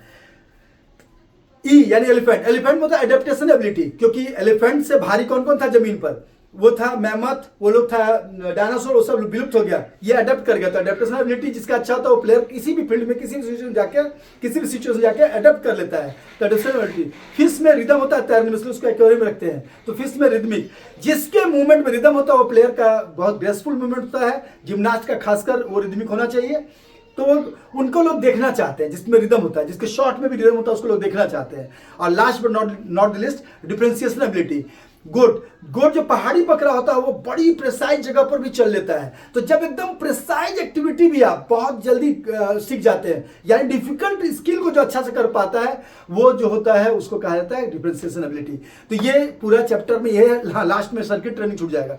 ई यानी एलिफेंट, एलिफेंट में होता है एडेप्टेशन एबिलिटी, क्योंकि एलिफेंट से भारी कौन कौन था जमीन पर, वो था मैमथ, वो लोग था डायनासोर, वो सब विलुप्त हो गया, ये अडेप्ट कर गया। तो अडेप्टेशन एबिलिटी जिसका अच्छा होता है वो प्लेयर किसी भी फील्ड में किसी भी सिचुएशन जाके अडेप्ट कर लेता है। तो अडेप्टेशन एबिलिटी। फिश में रिदम होता है तैरने में, इसलिए उसको एक्वेरियम में रखते हैं, तो फिश में रिदमिक, जिसके मूवमेंट में रिदम होता है वो प्लेयर का बहुत ग्रेसफुल मूवमेंट होता है। जिम्नास्ट का खासकर वो रिदमिक होना चाहिए, तो उनको लोग देखना चाहते हैं जिसमें रिदम होता है, जिसके शॉट में भी रिदम होता है उसको लोग देखना चाहते हैं। और last but not the least, differentiation ability. Goat जो पहाड़ी बकरा होता है वो बड़ी प्रिसाइज जगह पर भी चल लेता है। तो जब एकदम प्रिसाइज एक्टिविटी भी आप बहुत जल्दी सीख जाते हैं, यानी डिफिकल्ट स्किल को जो अच्छा से कर पाता है वो जो होता है उसको कहा जाता है डिफरेंशिएशन एबिलिटी। तो ये पूरा चैप्टर में ये लास्ट में सर्किट ट्रेनिंग छूट जाएगा।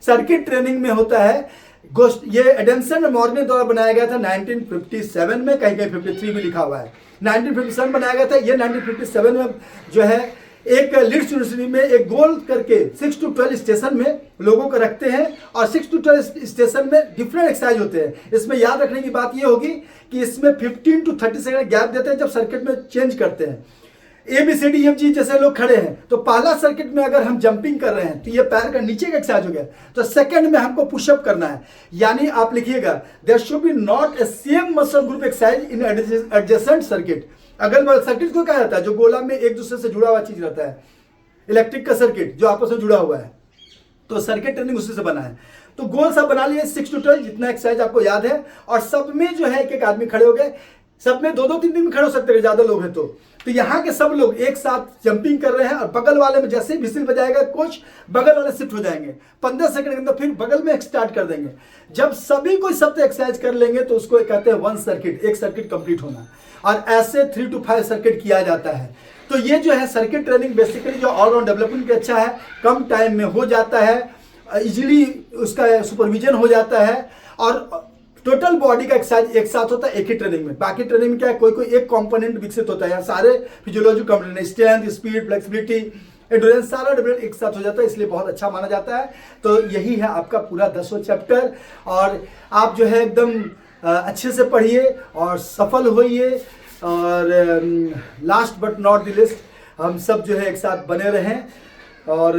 सर्किट ट्रेनिंग में होता है गोस्ट, ये एडमसन और मॉर्गन द्वारा बनाया गया था 1957 में, कहीं कहीं 53 भी लिखा हुआ है। 1957 बनाया गया था। ये 1957 में जो है एक लीड्स यूनिवर्सिटी में एक गोल करके 6 to 12 स्टेशन में लोगों को रखते हैं, और 6 to 12 स्टेशन में डिफरेंट एक्सरसाइज होते हैं। इसमें याद रखने की बात ये होगी कि इसमें 15 to 30 सेकंड गैप देते हैं जब सर्किट में चेंज करते हैं। A B C D F G जैसे लोग खड़े हैं तो पहला सर्किट में अगर हम जंपिंग कर रहे हैं तो ये पैर का नीचे का एक्सरसाइज हो गया, तो सेकंड में हमको पुशअप करना है। यानी आप लिखिएगा there should be not a same muscle group exercise in adjacent circuit. अगल बगल सर्किट को कहा जाता है जो गोला में एक दूसरे से जुड़ा हुआ चीज रहता है, इलेक्ट्रिक का सर्किट जो आपस में जुड़ा हुआ है, तो सर्किट ट्रेनिंग उसी से बना है। तो गोल सब बना लिए 6 to 12 जितना एक्सरसाइज आपको याद है, और सब में जो है एक एक आदमी खड़े हो गए, सब में 2-2 3-3 खड़े हो सकते हैं ज्यादा लोग हैं तो यहाँ के सब लोग एक साथ जंपिंग कर रहे हैं, और बगल वाले में जैसे ही विसिल बजाएगा कोच बगल वाले शिफ्ट हो जाएंगे, 15 सेकंड के अंदर फिर बगल में स्टार्ट कर देंगे। जब सभी कोई सब एक्सरसाइज कर लेंगे तो उसको कहते हैं 1 सर्किट, एक सर्किट कंप्लीट होना, और ऐसे 3 to 5 सर्किट किया जाता है। तो ये जो है सर्किट ट्रेनिंग बेसिकली जो ऑलराउंड डेवलपमेंट के अच्छा है, कम टाइम में हो जाता है, इजीली उसका सुपरविजन हो जाता है, और टोटल बॉडी का एक्सरसाइज एक साथ होता है एक ही ट्रेनिंग में। बाकी ट्रेनिंग में क्या है, कोई कोई एक कंपोनेंट विकसित होता है, यहाँ सारे physiology component, strength, speed, flexibility, endurance, सारा डेवलपमेंट एक साथ हो जाता है, इसलिए बहुत अच्छा माना जाता है। तो यही है आपका पूरा 10वां चैप्टर, और आप जो है एकदम अच्छे से पढ़िए और सफल होइए। और last but not the list, हम सब जो है एक साथ बने रहें। और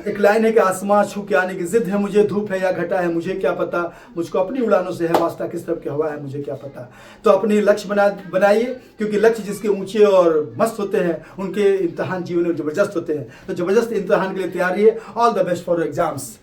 एक लाइन है कि आसमां छू के आने की जिद है मुझे, धूप है या घटा है मुझे क्या पता, मुझको अपनी उड़ानों से है वास्ता, किस तरफ की हवा है मुझे क्या पता। तो अपनी लक्ष्य बनाइए, क्योंकि लक्ष्य जिसके ऊंचे और मस्त होते हैं उनके इम्तहान जीवन में जबरदस्त होते हैं। तो जबरदस्त इम्तहान के लिए तैयार रहिए। All the best for exams.